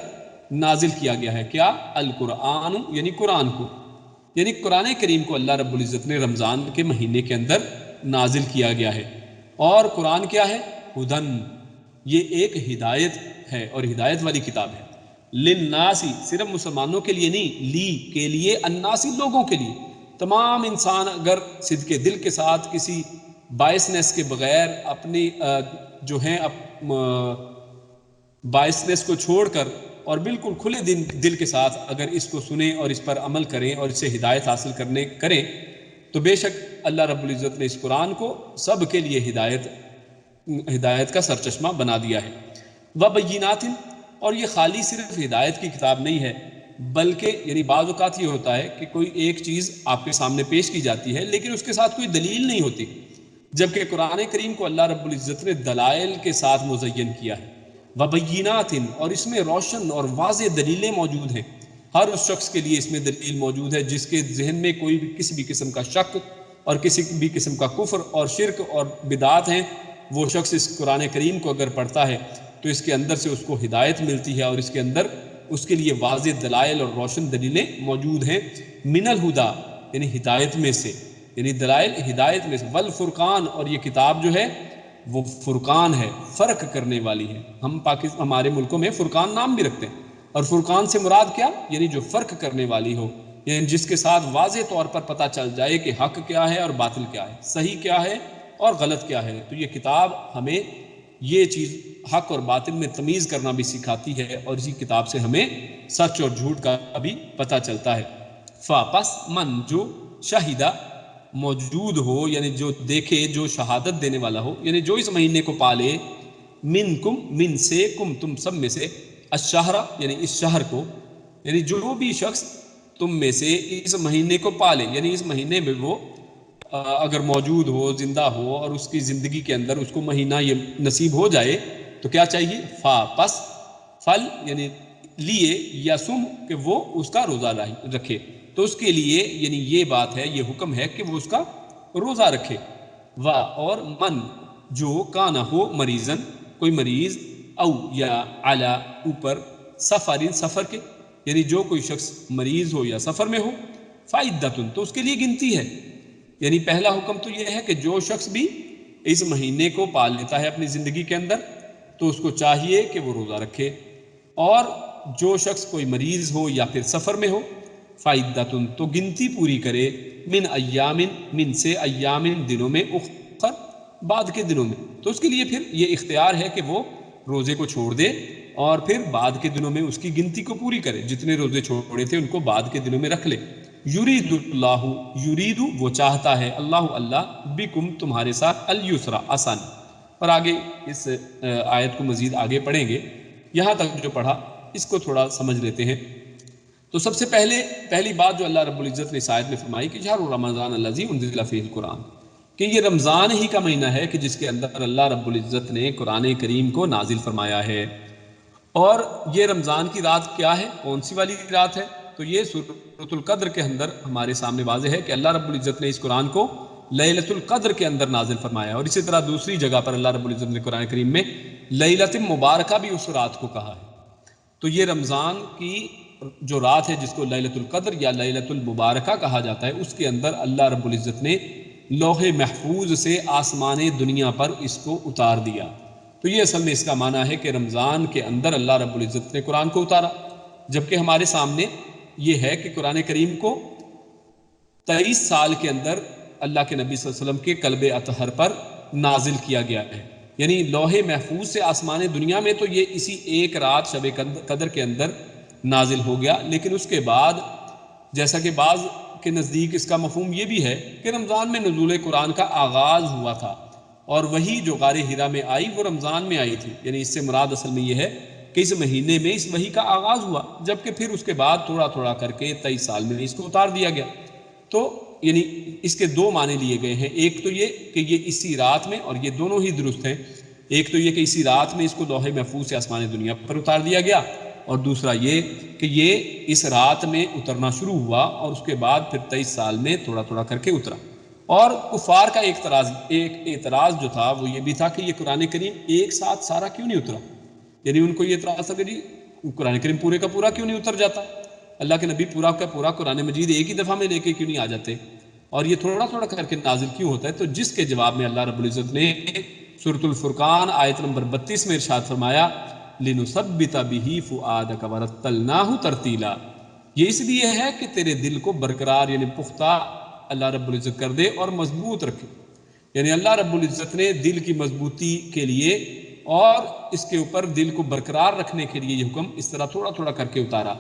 S1: نازل کیا گیا ہے کیا؟ القرآن، یعنی قرآن کو، یعنی قرآن کریم کو اللہ رب العزت نے رمضان کے مہینے کے اندر نازل کیا گیا ہے. اور قرآن کیا ہے؟ ہدن، یہ ایک ہدایت ہے اور ہدایت والی کتاب ہے. للناسی، صرف مسلمانوں کے لیے نہیں، لی کے لیے، الناسی لوگوں کے لیے. تمام انسان اگر صدق دل کے ساتھ کسی بائسنس کے بغیر اپنی جو ہیں بائسنس کو چھوڑ کر اور بالکل کھلے دل کے ساتھ اگر اس کو سنیں اور اس پر عمل کریں اور اس سے ہدایت حاصل کریں تو بے شک اللہ رب العزت نے اس قرآن کو سب کے لیے ہدایت کا سرچشمہ بنا دیا ہے. وبینات، اور یہ خالی صرف ہدایت کی کتاب نہیں ہے، بلکہ یعنی بعض اوقات یہ ہوتا ہے کہ کوئی ایک چیز آپ کے سامنے پیش کی جاتی ہے لیکن اس کے ساتھ کوئی دلیل نہیں ہوتی، جبکہ قرآن کریم کو اللہ رب العزت نے دلائل کے ساتھ مزین کیا ہے. وبینات، اور اس میں روشن اور واضح دلیلیں موجود ہیں. ہر اس شخص کے لیے اس میں دلیل موجود ہے جس کے ذہن میں کوئی بھی کسی بھی قسم کا شک اور کسی بھی قسم کا کفر اور شرک اور بدعات ہیں، وہ شخص اس قرآن کریم کو اگر پڑھتا ہے تو اس کے اندر سے اس کو ہدایت ملتی ہے اور اس کے اندر اس کے لیے واضح دلائل اور روشن دلیلیں موجود ہیں. من الہدا، یعنی ہدایت میں سے، یعنی دلائل ہدایت میں سے. والفرقان، اور یہ کتاب جو ہے وہ فرقان ہے، فرق کرنے والی ہے. ہمارے ملکوں میں فرقان نام بھی رکھتے ہیں، اور فرقان سے مراد کیا؟ یعنی جو فرق کرنے والی ہو، یعنی جس کے ساتھ واضح طور پر پتہ چل جائے کہ حق کیا ہے اور باطل کیا ہے، صحیح کیا ہے اور غلط کیا ہے. تو یہ کتاب ہمیں یہ چیز حق اور باطل میں تمیز کرنا بھی سکھاتی ہے، اور اسی کتاب سے ہمیں سچ اور جھوٹ کا بھی پتہ چلتا ہے. پس من جو شہیدہ موجود ہو، یعنی جو دیکھے، جو شہادت دینے والا ہو، یعنی جو اس مہینے کو پالے، منکم من سے، کم تم سب میں سے، الشہر یعنی اس شہر کو، یعنی جو بھی شخص تم میں سے اس مہینے کو پالے، یعنی اس مہینے میں وہ اگر موجود ہو، زندہ ہو، اور اس کی زندگی کے اندر اس کو مہینہ یہ نصیب ہو جائے، تو کیا چاہیے؟ پس فل یعنی لیے، یا سم کہ وہ اس کا روزہ رکھے، تو اس کے لیے یعنی یہ بات ہے، یہ حکم ہے کہ وہ اس کا روزہ رکھے۔ اور من جو کانا ہو مریضن، کوئی مریض، او یا علی اوپر، سفر کے، یعنی جو کوئی شخص مریض ہو یا سفر میں ہو، فعدتن تو اس کے لیے گنتی ہے۔ یعنی پہلا حکم تو یہ ہے کہ جو شخص بھی اس مہینے کو پال لیتا ہے اپنی زندگی کے اندر، تو اس کو چاہیے کہ وہ روزہ رکھے، اور جو شخص کوئی مریض ہو یا پھر سفر میں ہو، فعدتن تو گنتی پوری کرے، من ایامن من سے، ایامن دنوں میں، اخر بعد کے دنوں میں، تو اس کے لیے پھر یہ اختیار ہے کہ وہ روزے کو چھوڑ دے اور پھر بعد کے دنوں میں اس کی گنتی کو پوری کرے، جتنے روزے چھوڑے تھے ان کو بعد کے دنوں میں رکھ لے۔ یرید اللہ، یرید وہ چاہتا ہے، اللہ بکم تمہارے ساتھ، الیسرا آسان۔ اور آگے اس آیت کو مزید آگے پڑھیں گے، یہاں تک جو پڑھا اس کو تھوڑا سمجھ لیتے ہیں۔ تو سب سے پہلی بات جو اللہ رب العزت نے اس آیت میں فرمائی کہ شہر رمضان الذی انزل فیہ القرآن، کہ یہ رمضان ہی کا مہینہ ہے کہ جس کے اندر اللہ رب العزت نے قرآن کریم کو نازل فرمایا ہے۔ اور یہ رمضان کی رات کیا ہے؟ کون سی والی رات ہے؟ تو یہ سورۃ القدر کے اندر ہمارے سامنے واضح ہے کہ اللہ رب العزت نے اس قرآن کو لیلۃ القدر کے اندر نازل فرمایا، اور اسی طرح دوسری جگہ پر اللہ رب العزت نے قرآن کریم میں لیلۃ مبارکہ بھی اس رات کو کہا ہے۔ تو یہ رمضان کی جو رات ہے جس کو لیلۃ القدر یا لیلۃ المبارکہ کہا جاتا ہے، اس کے اندر اللہ رب العزت نے لوح محفوظ سے آسمان دنیا پر اس کو اتار دیا۔ تو یہ اصل میں اس کا معنی ہے کہ رمضان کے اندر اللہ رب العزت نے قرآن کو اتارا، جبکہ ہمارے سامنے یہ ہے کہ قرآن کریم کو 23 سال کے اندر اللہ کے نبی صلی اللہ علیہ وسلم کے قلب اطہر پر نازل کیا گیا ہے، یعنی لوح محفوظ سے آسمان دنیا میں تو یہ اسی ایک رات شب قدر کے اندر نازل ہو گیا، لیکن اس کے بعد جیسا کہ بعض کے نزدیک اس کا مفہوم یہ بھی ہے کہ رمضان میں نزول قرآن کا آغاز ہوا تھا، اور وہی جو غار حرا میں آئی وہ رمضان میں آئی تھی، یعنی اس سے مراد اصل میں یہ ہے کہ اس مہینے میں اس وحی کا آغاز ہوا، جبکہ پھر اس کے بعد تھوڑا تھوڑا کر کے 23 سال میں اس کو اتار دیا گیا۔ تو یعنی اس کے دو معنی لیے گئے ہیں، ایک تو یہ کہ یہ اسی رات میں، اور یہ دونوں ہی درست ہیں، ایک تو یہ کہ اسی رات میں اس کو لوح محفوظ سے آسمان دنیا پر اتار دیا گیا، اور دوسرا یہ کہ یہ اس رات میں اترنا شروع ہوا اور اس کے بعد پھر 23 سال میں تھوڑا تھوڑا کر کے اترا۔ اور کفار کا ایک اعتراض جو تھا وہ یہ بھی تھا کہ یہ قرآن کریم ایک ساتھ سارا کیوں نہیں اترا، یعنی ان کو یہ اعتراض تھا کہ جی قرآن کریم پورے کا پورا کیوں نہیں اتر جاتا، اللہ کے نبی پورا کا پورا قرآن مجید ایک ہی دفعہ میں لے کے کیوں نہیں آ جاتے، اور یہ تھوڑا تھوڑا کر کے نازل کیوں ہوتا ہے؟ تو جس کے جواب میں اللہ رب العزت نے سورۃ الفرقان آیت نمبر 32 میں ارشاد فرمایا، لِنُثَبِّتَ بِهِ فُؤَادَكَ وَرَتَّلْنَاهُ تَرْتِيلًا، یہ اس لیے ہے کہ تیرے دل کو برقرار یعنی پختہ اللہ رب العزت کر دے اور مضبوط رکھے، یعنی اللہ رب العزت نے دل کی مضبوطی کے لیے اور اس کے اوپر دل کو برقرار رکھنے کے لیے یہ حکم اس طرح تھوڑا تھوڑا کر کے اتارا،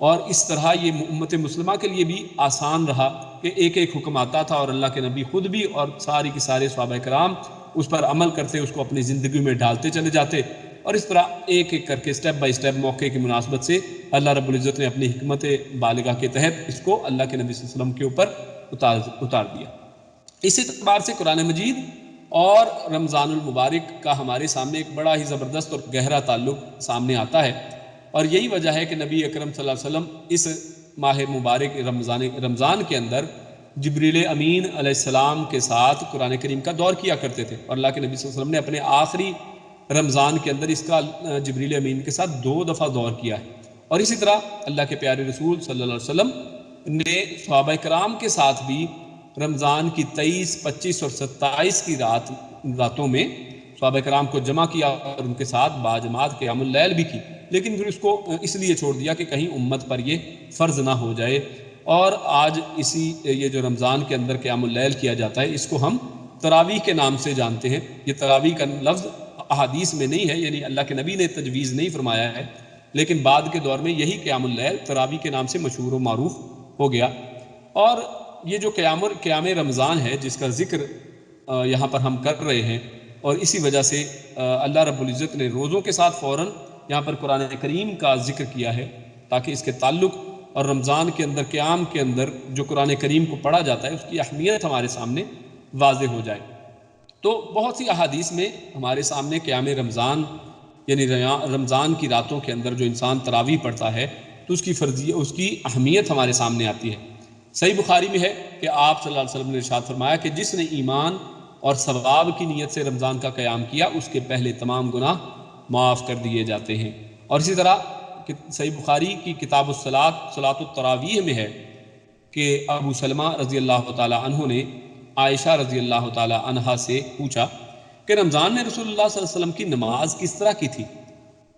S1: اور اس طرح یہ امت مسلمہ کے لیے بھی آسان رہا کہ ایک ایک حکم آتا تھا اور اللہ کے نبی خود بھی اور ساری کی سارے صحابہ کرام اس پر عمل کرتے، اس کو اپنی زندگی میں ڈالتے چلے جاتے، اور اس طرح ایک ایک کر کے سٹیپ بائی سٹیپ موقع کی مناسبت سے اللہ رب العزت نے اپنی حکمت بالغہ کے تحت اس کو اللہ کے نبی صلی اللہ علیہ وسلم کے اوپر اتار دیا۔ اس اعتبار سے قرآن مجید اور رمضان المبارک کا ہمارے سامنے ایک بڑا ہی زبردست اور گہرا تعلق سامنے آتا ہے، اور یہی وجہ ہے کہ نبی اکرم صلی اللہ علیہ وسلم اس ماہ مبارک رمضان کے اندر جبریل امین علیہ السلام کے ساتھ قرآن کریم کا دور کیا کرتے تھے، اور اللہ کے نبی صلی اللہ علیہ وسلم نے اپنے آخری رمضان کے اندر اس کا جبریل امین کے ساتھ 2 دفعہ دور کیا ہے، اور اسی طرح اللہ کے پیارے رسول صلی اللہ علیہ وسلم نے صحابہ کرام کے ساتھ بھی رمضان کی 23، 25 اور 27 کی راتوں میں صحابہ کرام کو جمع کیا اور ان کے ساتھ باجماعت قیام اللیل بھی کی، لیکن پھر اس کو اس لیے چھوڑ دیا کہ کہیں امت پر یہ فرض نہ ہو جائے، اور آج یہ جو رمضان کے اندر قیام اللیل کیا جاتا ہے اس کو ہم تراویح کے نام سے جانتے ہیں۔ یہ تراویح کا لفظ احادیث میں نہیں ہے، یعنی اللہ کے نبی نے تجویز نہیں فرمایا ہے، لیکن بعد کے دور میں یہی قیام اللیل تراویح کے نام سے مشہور و معروف ہو گیا۔ اور یہ جو قیام رمضان ہے جس کا ذکر یہاں پر ہم کر رہے ہیں، اور اسی وجہ سے اللہ رب العزت نے روزوں کے ساتھ فوراً یہاں پر قرآن کریم کا ذکر کیا ہے تاکہ اس کے تعلق اور رمضان کے اندر قیام کے اندر جو قرآن کریم کو پڑھا جاتا ہے اس کی اہمیت ہمارے سامنے واضح ہو جائے۔ تو بہت سی احادیث میں ہمارے سامنے قیام رمضان یعنی رمضان کی راتوں کے اندر جو انسان تراویح پڑھتا ہے تو اس کی فرضیت، اس کی اہمیت ہمارے سامنے آتی ہے۔ صحیح بخاری میں ہے کہ آپ صلی اللہ علیہ وسلم نے ارشاد فرمایا کہ جس نے ایمان اور ثواب کی نیت سے رمضان کا قیام کیا اس کے پہلے تمام گناہ معاف کر دیے جاتے ہیں۔ اور اسی طرح صحیح بخاری کی کتاب صلاۃ التراویح میں ہے کہ ابو سلمہ رضی اللہ تعالی عنہ نے عائشہ رضی اللہ تعالی عنہا سے پوچھا کہ رمضان میں رسول اللہ صلی اللہ علیہ وسلم کی نماز کس طرح کی تھی،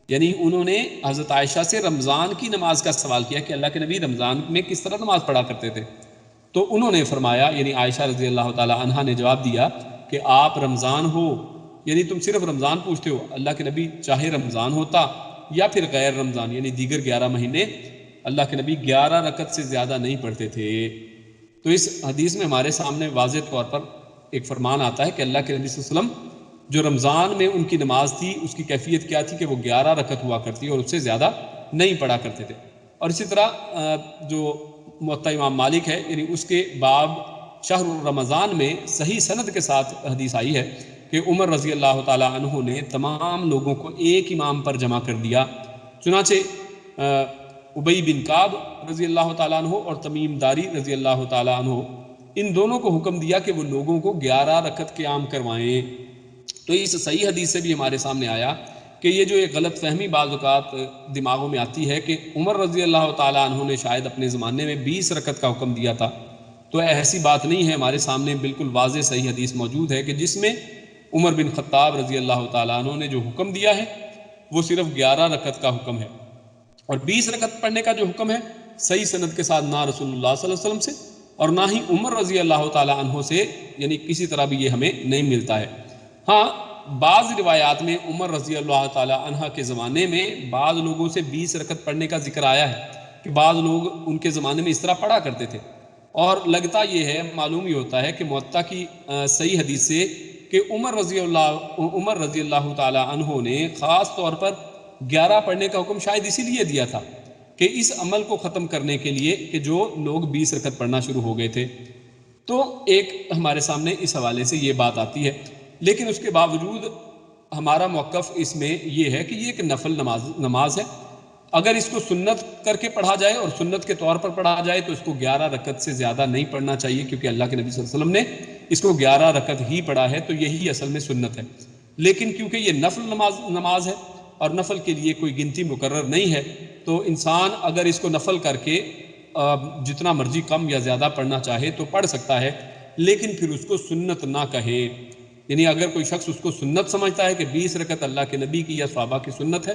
S1: یعنی انہوں نے حضرت عائشہ سے رمضان کی نماز کا سوال کیا کہ اللہ کے نبی رمضان میں کس طرح نماز پڑھا کرتے تھے، تو انہوں نے فرمایا، یعنی عائشہ رضی اللہ تعالی عنہا نے جواب دیا کہ آپ رمضان ہو، یعنی تم صرف رمضان پوچھتے ہو، اللہ کے نبی چاہے رمضان ہوتا یا پھر غیر رمضان یعنی دیگر 11 مہینے اللہ کے نبی 11 رکعت سے زیادہ نہیں پڑھتے تھے۔ تو اس حدیث میں ہمارے سامنے واضح طور پر ایک فرمان آتا ہے کہ اللہ کے نبی صلی اللہ علیہ وسلم جو رمضان میں ان کی نماز تھی اس کی کیفیت کیا تھی کہ وہ 11 رکعت ہوا کرتی اور اس سے زیادہ نہیں پڑھا کرتے تھے۔ اور اسی طرح جو موطا امام مالک ہے یعنی اس کے باب شہر رمضان میں صحیح سند کے ساتھ حدیث آئی ہے کہ عمر رضی اللہ تعالی عنہ نے تمام لوگوں کو ایک امام پر جمع کر دیا، چنانچہ ابی بن کعب رضی اللہ تعالیٰ عنہ اور تمیم داری رضی اللہ تعالیٰ عنہ ان دونوں کو حکم دیا کہ وہ لوگوں کو 11 رکعت قیام کروائیں۔ تو اس صحیح حدیث سے بھی ہمارے سامنے آیا کہ یہ جو ایک غلط فہمی بعض اوقات دماغوں میں آتی ہے کہ عمر رضی اللہ تعالیٰ عنہ نے شاید اپنے زمانے میں 20 رکعت کا حکم دیا تھا، تو ایسی بات نہیں ہے۔ ہمارے سامنے بالکل واضح صحیح حدیث موجود ہے کہ جس میں عمر بن خطاب رضی اللہ تعالیٰ عنہ نے جو حکم دیا ہے وہ صرف 11 رکعت کا حکم ہے، اور 20 رکعت پڑھنے کا جو حکم ہے صحیح سند کے ساتھ نہ رسول اللہ صلی اللہ علیہ وسلم سے اور نہ ہی عمر رضی اللہ تعالیٰ عنہ سے، یعنی کسی طرح بھی یہ ہمیں نہیں ملتا ہے۔ ہاں بعض روایات میں عمر رضی اللہ تعالیٰ عنہ کے زمانے میں بعض لوگوں سے 20 رکعت پڑھنے کا ذکر آیا ہے کہ بعض لوگ ان کے زمانے میں اس طرح پڑھا کرتے تھے، اور لگتا یہ ہے، معلوم یہ ہوتا ہے کہ موطا کی صحیح حدیث سے کہ عمر رضی اللہ تعالیٰ عنہ نے خاص طور پر 11 پڑھنے کا حکم شاید اسی لیے دیا تھا کہ اس عمل کو ختم کرنے کے لیے کہ جو لوگ 20 رکعت پڑھنا شروع ہو گئے تھے۔ تو ایک ہمارے سامنے اس حوالے سے یہ بات آتی ہے، لیکن اس کے باوجود ہمارا موقف اس میں یہ ہے کہ یہ ایک نفل نماز ہے، اگر اس کو سنت کر کے پڑھا جائے اور سنت کے طور پر پڑھا جائے تو اس کو 11 رکعت سے زیادہ نہیں پڑھنا چاہیے، کیونکہ اللہ کے نبی صلی اللہ علیہ وسلم نے اس کو 11 رکعت ہی پڑھا ہے، تو یہی اصل میں سنت ہے۔ لیکن کیونکہ یہ نفل نماز ہے اور نفل کے لیے کوئی گنتی مقرر نہیں ہے، تو انسان اگر اس کو نفل کر کے جتنا مرضی کم یا زیادہ پڑھنا چاہے تو پڑھ سکتا ہے، لیکن پھر اس کو سنت نہ کہے۔ یعنی اگر کوئی شخص اس کو سنت سمجھتا ہے کہ 20 رکعت اللہ کے نبی کی یا صحابہ کی سنت ہے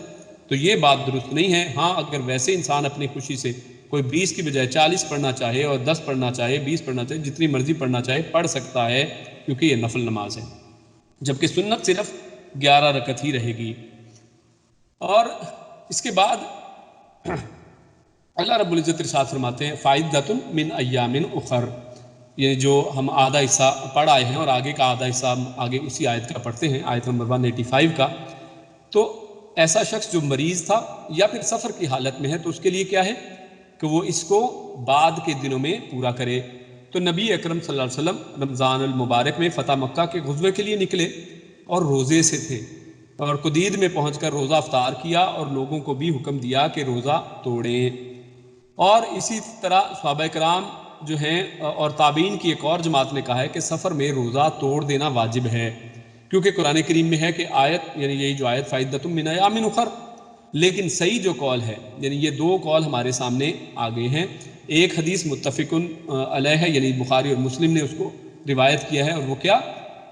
S1: تو یہ بات درست نہیں ہے۔ ہاں اگر ویسے انسان اپنی خوشی سے کوئی 20 کی بجائے 40 پڑھنا چاہے اور 10 پڑھنا چاہے، 20 پڑھنا چاہے، جتنی مرضی پڑھنا چاہے پڑھ سکتا ہے، کیونکہ یہ نفل نماز ہے، جبکہ سنت صرف 11 رکعت ہی رہے گی۔ اور اس کے بعد اللہ رب العزت ارشاد فرماتے ہیں فَعِدَّةٌ مِّنْ أَيَّامٍ أُخَرَ، یہ جو ہم آدھا حصہ پڑھ آئے ہیں اور آگے کا آدھا حصہ آگے اسی آیت کا پڑھتے ہیں، آیت نمبر 185 کا۔ تو ایسا شخص جو مریض تھا یا پھر سفر کی حالت میں ہے تو اس کے لیے کیا ہے کہ وہ اس کو بعد کے دنوں میں پورا کرے۔ تو نبی اکرم صلی اللہ علیہ وسلم رمضان المبارک میں فتح مکہ کے غزوے کے لیے نکلے اور روزے سے تھے، اور قدید میں پہنچ کر روزہ افطار کیا اور لوگوں کو بھی حکم دیا کہ روزہ توڑیں۔ اور اسی طرح صحابہ کرام جو ہیں اور تابعین کی ایک اور جماعت نے کہا ہے کہ سفر میں روزہ توڑ دینا واجب ہے، کیونکہ قرآن کریم میں ہے کہ آیت، یعنی یہی جو آیت فَعِدَّةٌ مِّنْ أَيَّامٍ أُخَرَ، لیکن صحیح جو قول ہے، یعنی یہ دو قول ہمارے سامنے آ گئے ہیں۔ ایک حدیث متفق علیہ ہے، یعنی بخاری اور مسلم نے اس کو روایت کیا ہے، اور وہ کیا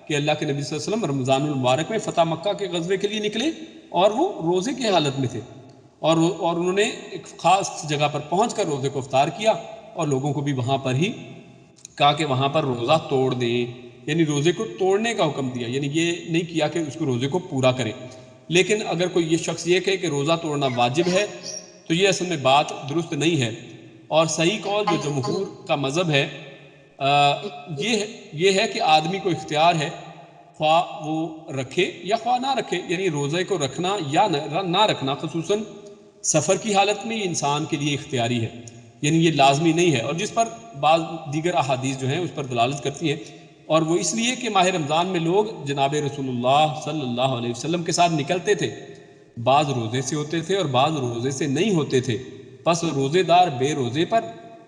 S1: کہ اللہ کے نبی صلی اللہ علیہ وسلم رمضان المبارک میں فتح مکہ کے غزوے کے لیے نکلے اور وہ روزے کی حالت میں تھے، اور انہوں نے ایک خاص جگہ پر پہنچ کر روزے کو افطار کیا اور لوگوں کو بھی وہاں پر ہی کہا کہ وہاں پر روزہ توڑ دیں، یعنی روزے کو توڑنے کا حکم دیا، یعنی یہ نہیں کیا کہ اس کو روزے کو پورا کرے۔ لیکن اگر کوئی یہ شخص یہ کہے کہ روزہ توڑنا واجب ہے تو یہ اصل میں بات درست نہیں ہے، اور صحیح قول جو جمہور کا مذہب ہے یہ ہے کہ آدمی کو اختیار ہے خواہ وہ رکھے یا خواہ نہ رکھے، یعنی روزے کو رکھنا یا نہ رکھنا خصوصاً سفر کی حالت میں یہ انسان کے لیے اختیاری ہے، یعنی یہ لازمی نہیں ہے، اور جس پر بعض دیگر احادیث جو ہیں اس پر دلالت کرتی ہیں، اور وہ اس لیے کہ ماہ رمضان میں لوگ جناب رسول اللہ صلی اللہ علیہ وسلم کے ساتھ نکلتے تھے، بعض روزے سے ہوتے تھے اور بعض روزے سے نہیں ہوتے تھے، پس روزے دار بے روزے پر،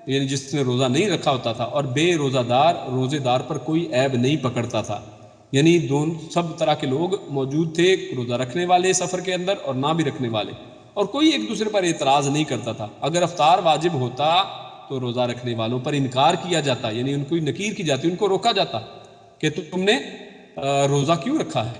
S1: یعنی جس نے روزہ نہیں رکھا ہوتا تھا، اور بے روزہ دار روزے دار پر کوئی عیب نہیں پکڑتا تھا، یعنی سب طرح کے لوگ موجود تھے، روزہ رکھنے والے سفر کے اندر اور نہ بھی رکھنے والے، اور کوئی ایک دوسرے پر اعتراض نہیں کرتا تھا۔ اگر افطار واجب ہوتا تو روزہ رکھنے والوں پر انکار کیا جاتا، یعنی ان کو نکیر کی جاتی، ان کو روکا جاتا کہ تم نے روزہ کیوں رکھا ہے،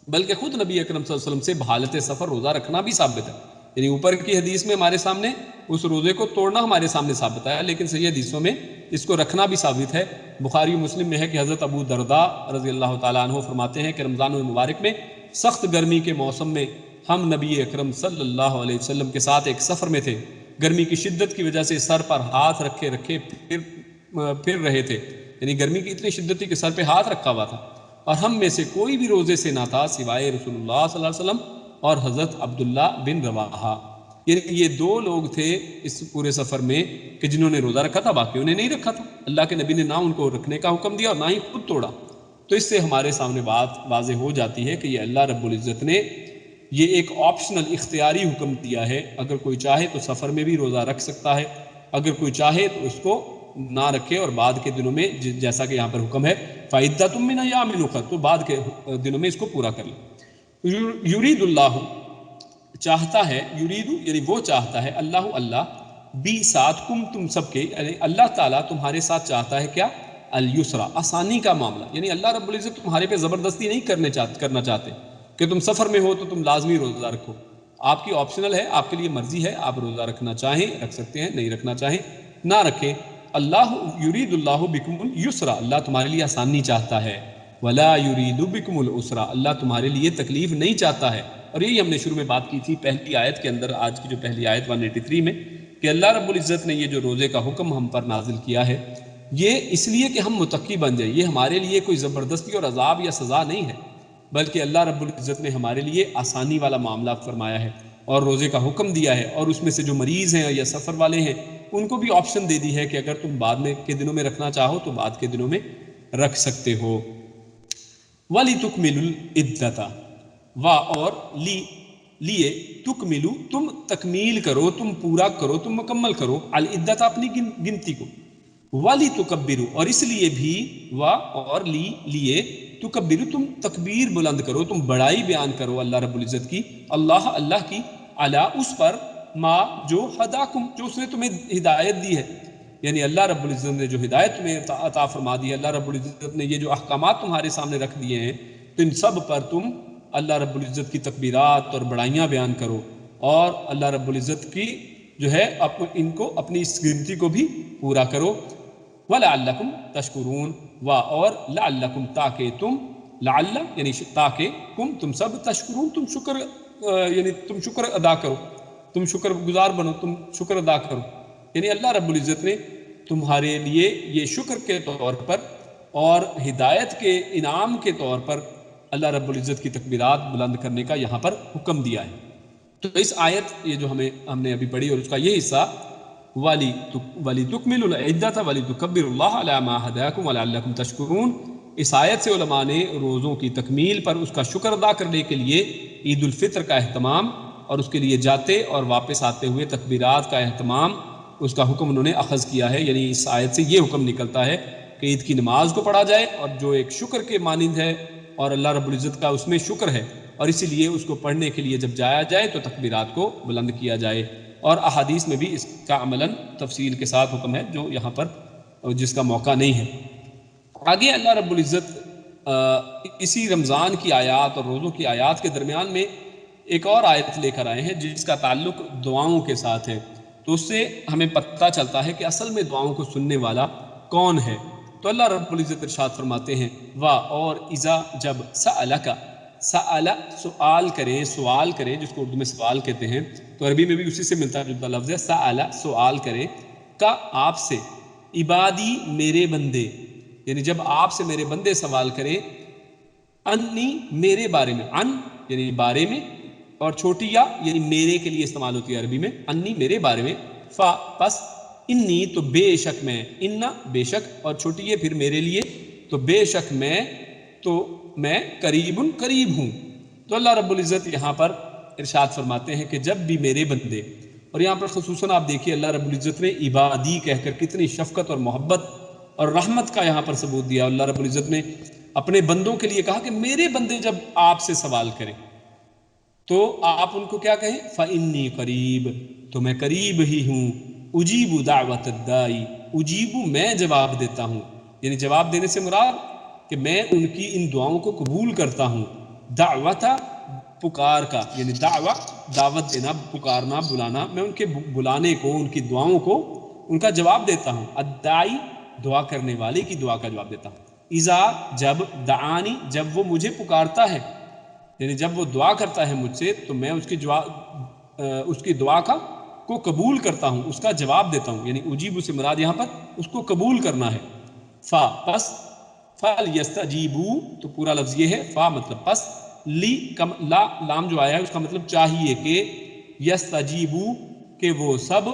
S1: بلکہ خود نبی اکرم صلی اللہ علیہ وسلم سے بحالت سفر روزہ رکھنا بھی ثابت ہے، یعنی اوپر کی حدیث میں ہمارے سامنے اس روزے کو توڑنا ہمارے سامنے ثابت ہے، لیکن صحیح حدیثوں میں اس کو رکھنا بھی ثابت ہے۔ بخاری و مسلم میں ہے کہ حضرت ابو درداء رضی اللہ تعالیٰ عنہ فرماتے ہیں کہ رمضان المبارک میں سخت گرمی کے موسم میں ہم نبی اکرم صلی اللہ علیہ وسلم کے ساتھ ایک سفر میں تھے، گرمی کی شدت کی وجہ سے سر پر ہاتھ رکھے پھر رہے تھے، یعنی گرمی کی اتنی شدت تھی کہ سر پہ ہاتھ رکھا ہوا تھا، اور ہم میں سے کوئی بھی روزے سے نہ تھا سوائے رسول اللہ صلی اللہ علیہ وسلم اور حضرت عبداللہ بن رواحہ، یعنی یہ دو لوگ تھے اس پورے سفر میں کہ جنہوں نے روزہ رکھا تھا، باقیوں نے نہیں رکھا تھا، اللہ کے نبی نے نہ ان کو رکھنے کا حکم دیا اور نہ ہی خود توڑا۔ تو اس سے ہمارے سامنے بات واضح ہو جاتی ہے کہ یہ اللہ رب العزت نے یہ ایک آپشنل اختیاری حکم دیا ہے، اگر کوئی چاہے تو سفر میں بھی روزہ رکھ سکتا ہے، اگر کوئی چاہے تو اس کو نہ رکھے، اور بعد کے دنوں میں جیسا کہ یہاں پر حکم ہے فَعِدَّةٌ مِّنْ أَيَّامٍ أُخَرَ، تو بعد کے دنوں میں اس کو پورا کر لیں۔ یرید اللہ، چاہتا ہے، یریدو یعنی وہ چاہتا ہے، اللہ بھی ساتھ کم تم سب کے، یعنی اللہ تعالیٰ تمہارے ساتھ چاہتا ہے کیا؟ الیسرا، آسانی کا معاملہ، یعنی اللہ رب العزت تمہارے پہ زبردستی نہیں کرنا چاہتے کہ تم سفر میں ہو تو تم لازمی روزہ رکھو، آپ کی آپشنل ہے، آپ کے لیے مرضی ہے، آپ روزہ رکھنا چاہیں رکھ سکتے ہیں، نہیں رکھنا چاہیں نہ رکھیں۔ اللہ یرید اللہ بکم الیسرا، اللہ تمہارے لیے آسانی چاہتا ہے، ولا یرید بکم العسرا، اللہ تمہارے لیے تکلیف نہیں چاہتا ہے، اور یہی ہم نے شروع میں بات کی تھی پہلی آیت کے اندر، آج کی جو پہلی آیت 183 میں، کہ اللہ رب العزت نے یہ جو روزے کا حکم ہم پر نازل کیا ہے یہ اس لیے کہ ہم متقی بن جائیں، یہ ہمارے لیے کوئی زبردستی اور عذاب یا سزا نہیں ہے، بلکہ اللہ رب العزت نے ہمارے لیے آسانی والا معاملہ فرمایا ہے اور روزے کا حکم دیا ہے، اور اس میں سے جو مریض ہیں یا سفر والے ہیں ان کو بھی آپشن دے دی ہے کہ اگر تم بعد میں کے دنوں میں رکھنا چاہو تو بعد کے دنوں میں رکھ سکتے ہو۔ وَلِتُكْمِلُوا الْعِدَّةَ، اور لیے تکملو، تم تکمیل کرو، تم پورا کرو، تم مکمل کرو، العدت اپنی گنتی کو، وَلِتُكَبِّرُوا، اور اس لیے بھی، اور لیے تکبرو، تم تکبیر بلند کرو، تم بڑائی بیان کرو اللہ رب العزت کی، اللہ کی، علی اس پر، ما جو ہداکم، جو اس نے تمہیں ہدایت دی ہے، یعنی اللہ رب العزت نے جو ہدایت تمہیں عطا فرما دی ہے، اللہ رب العزت نے یہ جو احکامات تمہارے سامنے رکھ دیے ہیں، تو ان سب پر تم اللہ رب العزت کی تکبیرات اور بڑائیاں بیان کرو، اور اللہ رب العزت کی جو ہے ان کو اپنی اس گنتی کو بھی پورا کرو۔ وَلَعَلَّكُمْ تَشْكُرُونَ، اور لعلکم، تاکہ تم، لعل یعنی تاکہ تم سب تشکرون، تم شکر یعنی تم شکر ادا کرو، تم شکر گزار بنو، تم شکر ادا کرو، یعنی اللہ رب العزت نے تمہارے لیے یہ شکر کے طور پر اور ہدایت کے انعام کے طور پر اللہ رب العزت کی تکبیرات بلند کرنے کا یہاں پر حکم دیا ہے۔ تو اس آیت یہ جو ہم نے ابھی پڑھی اور اس کا یہ حصہ وَلِتُكْمِلُوا الْعِدَّةَ وَلِتُكَبِّرُوا اللَّهَ عَلَى مَا هَدَاكُمْ وَلَعَلَّكُمْ تَشْكُرُونَ، اس آیت سے علماء نے روزوں کی تکمیل پر اس کا شکر ادا کرنے کے لیے عید الفطر کا اہتمام اور اس کے لیے جاتے اور واپس آتے ہوئے تکبیرات کا اہتمام، اس کا حکم انہوں نے اخذ کیا ہے، یعنی اس آیت سے یہ حکم نکلتا ہے کہ عید کی نماز کو پڑھا جائے، اور جو ایک شکر کے مانند ہے اور اللہ رب العزت کا اس میں شکر ہے، اور اسی لیے اس کو پڑھنے کے لیے جب جایا جائے تو تکبیرات کو بلند کیا جائے، اور احادیث میں بھی اس کا عملاً تفصیل کے ساتھ حکم ہے جو یہاں پر جس کا موقع نہیں ہے۔ آگے اللہ رب العزت اسی رمضان کی آیات اور روزوں کی آیات کے درمیان میں ایک اور آیت لے کر آئے ہیں جس کا تعلق دعاؤں کے ساتھ ہے، تو اس سے ہمیں پتہ چلتا ہے کہ اصل میں دعاؤں کو سننے والا کون ہے۔ تو اللہ رب العزت ارشاد فرماتے ہیں، اور اذا جب سأل سوال کرے جس کو اردو میں سوال کہتے ہیں، تو عربی میں بھی اسی سے ملتا جلتا لفظ ہے، سأل سوال کرے، کا آپ سے، عبادی میرے بندے، یعنی جب آپ سے میرے بندے سوال کریں، انی میرے بارے میں، ان یعنی بارے میں، اور چھوٹی یا یعنی میرے کے لیے استعمال ہوتی ہے عربی میں، انی میرے بارے میں، فا پس، انی تو بے شک میں، انا بے شک، اور چھوٹی ہے پھر میرے لیے، تو بے شک میں قریب قریب ہوں۔ تو اللہ رب العزت یہاں پر ارشاد فرماتے ہیں کہ جب بھی میرے بندے، اور یہاں پر خصوصاً آپ دیکھیے اللہ رب العزت نے عبادی کہہ کر کتنی شفقت اور محبت اور رحمت کا یہاں پر ثبوت دیا۔ اللہ رب العزت نے اپنے بندوں کے لیے کہا کہ میرے بندے جب آپ سے سوال کریں تو آپ ان کو کیا کہیں، فَإِنِّي قریب، تو میں قریب ہی ہوں، اجیب دعوت الدائی، اجیب میں جواب دیتا ہوں، یعنی جواب دینے سے مراد کہ میں ان کی ان دعاؤں کو قبول کرتا ہوں، دعوت پکار کا، یعنی دعوت دینا، پکارنا، بلانا، میں ان کے بلانے کو، ان کی دعاؤں کو، ان کا جواب دیتا ہوں، الدائی دعا کرنے والے کی دعا کا جواب دیتا ہوں، اذا جب، دعانی جب وہ مجھے پکارتا ہے، یعنی جب وہ دعا کرتا ہے مجھ سے تو میں اس کی دعا کو قبول کرتا ہوں، اس کا جواب دیتا ہوں، یعنی اجیب سے مراد یہاں پر اس کو قبول کرنا ہے۔ فا پس، فَلْيَسْتَجِيبُوا تو پورا لفظ یہ ہے، فا مطلب پس، لی لا لام جو آیا ہے اس کا مطلب چاہیے کہ، یستجیبو کہ وہ سب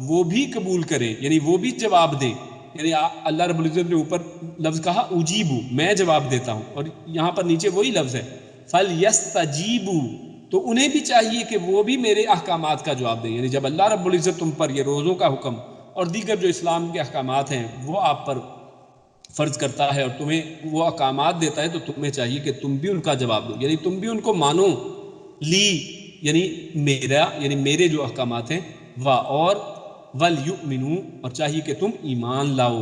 S1: وہ بھی قبول کریں، یعنی وہ بھی جواب دیں، یعنی اللہ رب العزت نے اوپر لفظ کہا اجیبو میں جواب دیتا ہوں، اور یہاں پر نیچے وہی لفظ ہے فَلْيَسْتَجِيبُوا تو انہیں بھی چاہیے کہ وہ بھی میرے احکامات کا جواب دیں، یعنی جب اللہ رب العزت تم پر یہ روزوں کا حکم اور دیگر جو اسلام کے احکامات ہیں وہ آپ پر فرض کرتا ہے اور تمہیں وہ احکامات دیتا ہے، تو تمہیں چاہیے کہ تم بھی ان کا جواب دو، یعنی تم بھی ان کو مانو، لی یعنی میرا، یعنی میرے جو احکامات ہیں، اور وَلْيُؤْمِنُوا اور چاہیے کہ تم ایمان لاؤ،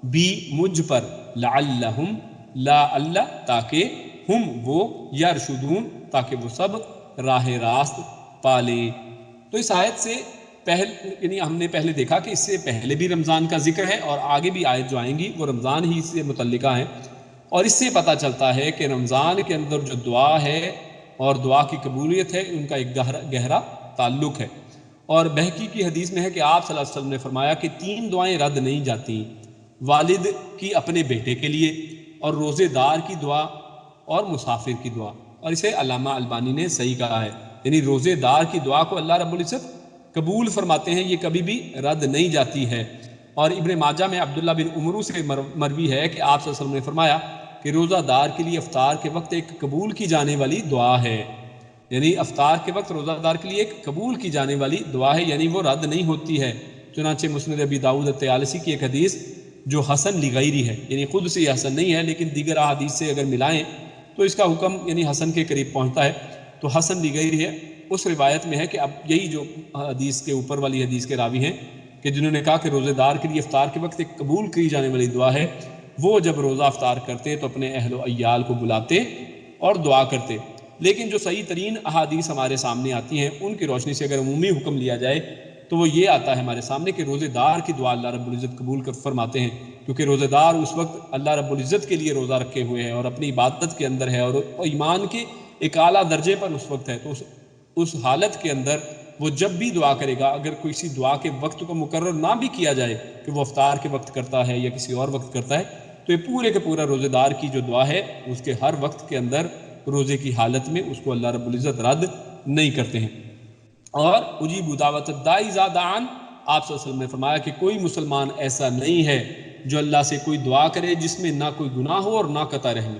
S1: بھی مجھ پر، لعلہم لا اللہ تاکہ ہم وہ، یرشدون تاکہ وہ سب راہ راست پالے۔ تو اس آیت سے یعنی ہم نے پہلے دیکھا کہ اس سے پہلے بھی رمضان کا ذکر ہے، اور آگے بھی آیت جو آئیں گی وہ رمضان ہی سے متعلقہ ہیں، اور اس سے پتہ چلتا ہے کہ رمضان کے اندر جو دعا ہے اور دعا کی قبولیت ہے ان کا ایک گہرا تعلق ہے۔ اور بہقی کی حدیث میں ہے کہ آپ صلی اللہ علیہ وسلم نے فرمایا کہ 3 دعائیں رد نہیں جاتی، والد کی اپنے بیٹے کے لیے، اور روزے دار کی دعا، اور مسافر کی دعا، اور اسے علامہ البانی نے صحیح کہا ہے، یعنی روزے دار کی دعا کو اللہ رب العزت قبول فرماتے ہیں، یہ کبھی بھی رد نہیں جاتی ہے۔ اور ابن ماجہ میں عبداللہ بن عمرو سے مروی ہے کہ آپ صلی اللہ علیہ وسلم نے فرمایا کہ روزہ دار کے لیے افطار کے وقت ایک قبول کی جانے والی دعا ہے، یعنی افطار کے وقت روزہ دار کے لیے ایک قبول کی جانے والی دعا ہے، یعنی وہ رد نہیں ہوتی ہے۔ چنانچہ مسند ابی داؤد الطیالسی کی ایک حدیث جو حسن لغیری ہے، یعنی خود سے یہ حسن نہیں ہے لیکن دیگر احادیث سے اگر ملائیں تو اس کا حکم یعنی حسن کے قریب پہنچتا ہے، تو حسن لغیری ہے۔ اس روایت میں ہے کہ اب یہی جو حدیث کے اوپر والی حدیث کے راوی ہیں کہ جنہوں نے کہا کہ روزے دار کے لیے افطار کے وقت ایک قبول کی جانے والی دعا ہے، وہ جب روزہ افطار کرتے تو اپنے اہل و عیال کو بلاتے اور دعا کرتے۔ لیکن جو صحیح ترین احادیث ہمارے سامنے آتی ہیں ان کی روشنی سے اگر عمومی حکم لیا جائے تو وہ یہ آتا ہے ہمارے سامنے کہ روزے دار کی دعا اللہ رب العزت قبول فرماتے ہیں، کیونکہ روزے دار اس وقت اللہ رب العزت کے لیے روزہ رکھے ہوئے ہے اور اپنی عبادت کے اندر ہے اور ایمان کے ایک اعلیٰ درجے پر اس وقت ہے، تو اس حالت کے اندر وہ جب بھی دعا کرے گا، اگر کسی دعا کے وقت کو مقرر نہ بھی کیا جائے کہ وہ افطار کے وقت کرتا ہے یا کسی اور وقت کرتا ہے، تو یہ پورے کے پورا روزے دار کی جو دعا ہے اس کے ہر وقت کے اندر روزے کی حالت میں اس کو اللہ رب العزت رد نہیں کرتے ہیں۔ اور اجیب دعوت الداعی اذا دعان، آپ صلی اللہ علیہ وسلم نے فرمایا کہ کوئی مسلمان ایسا نہیں ہے جو اللہ سے کوئی دعا کرے جس میں نہ کوئی گناہ ہو اور نہ قطع رحمی،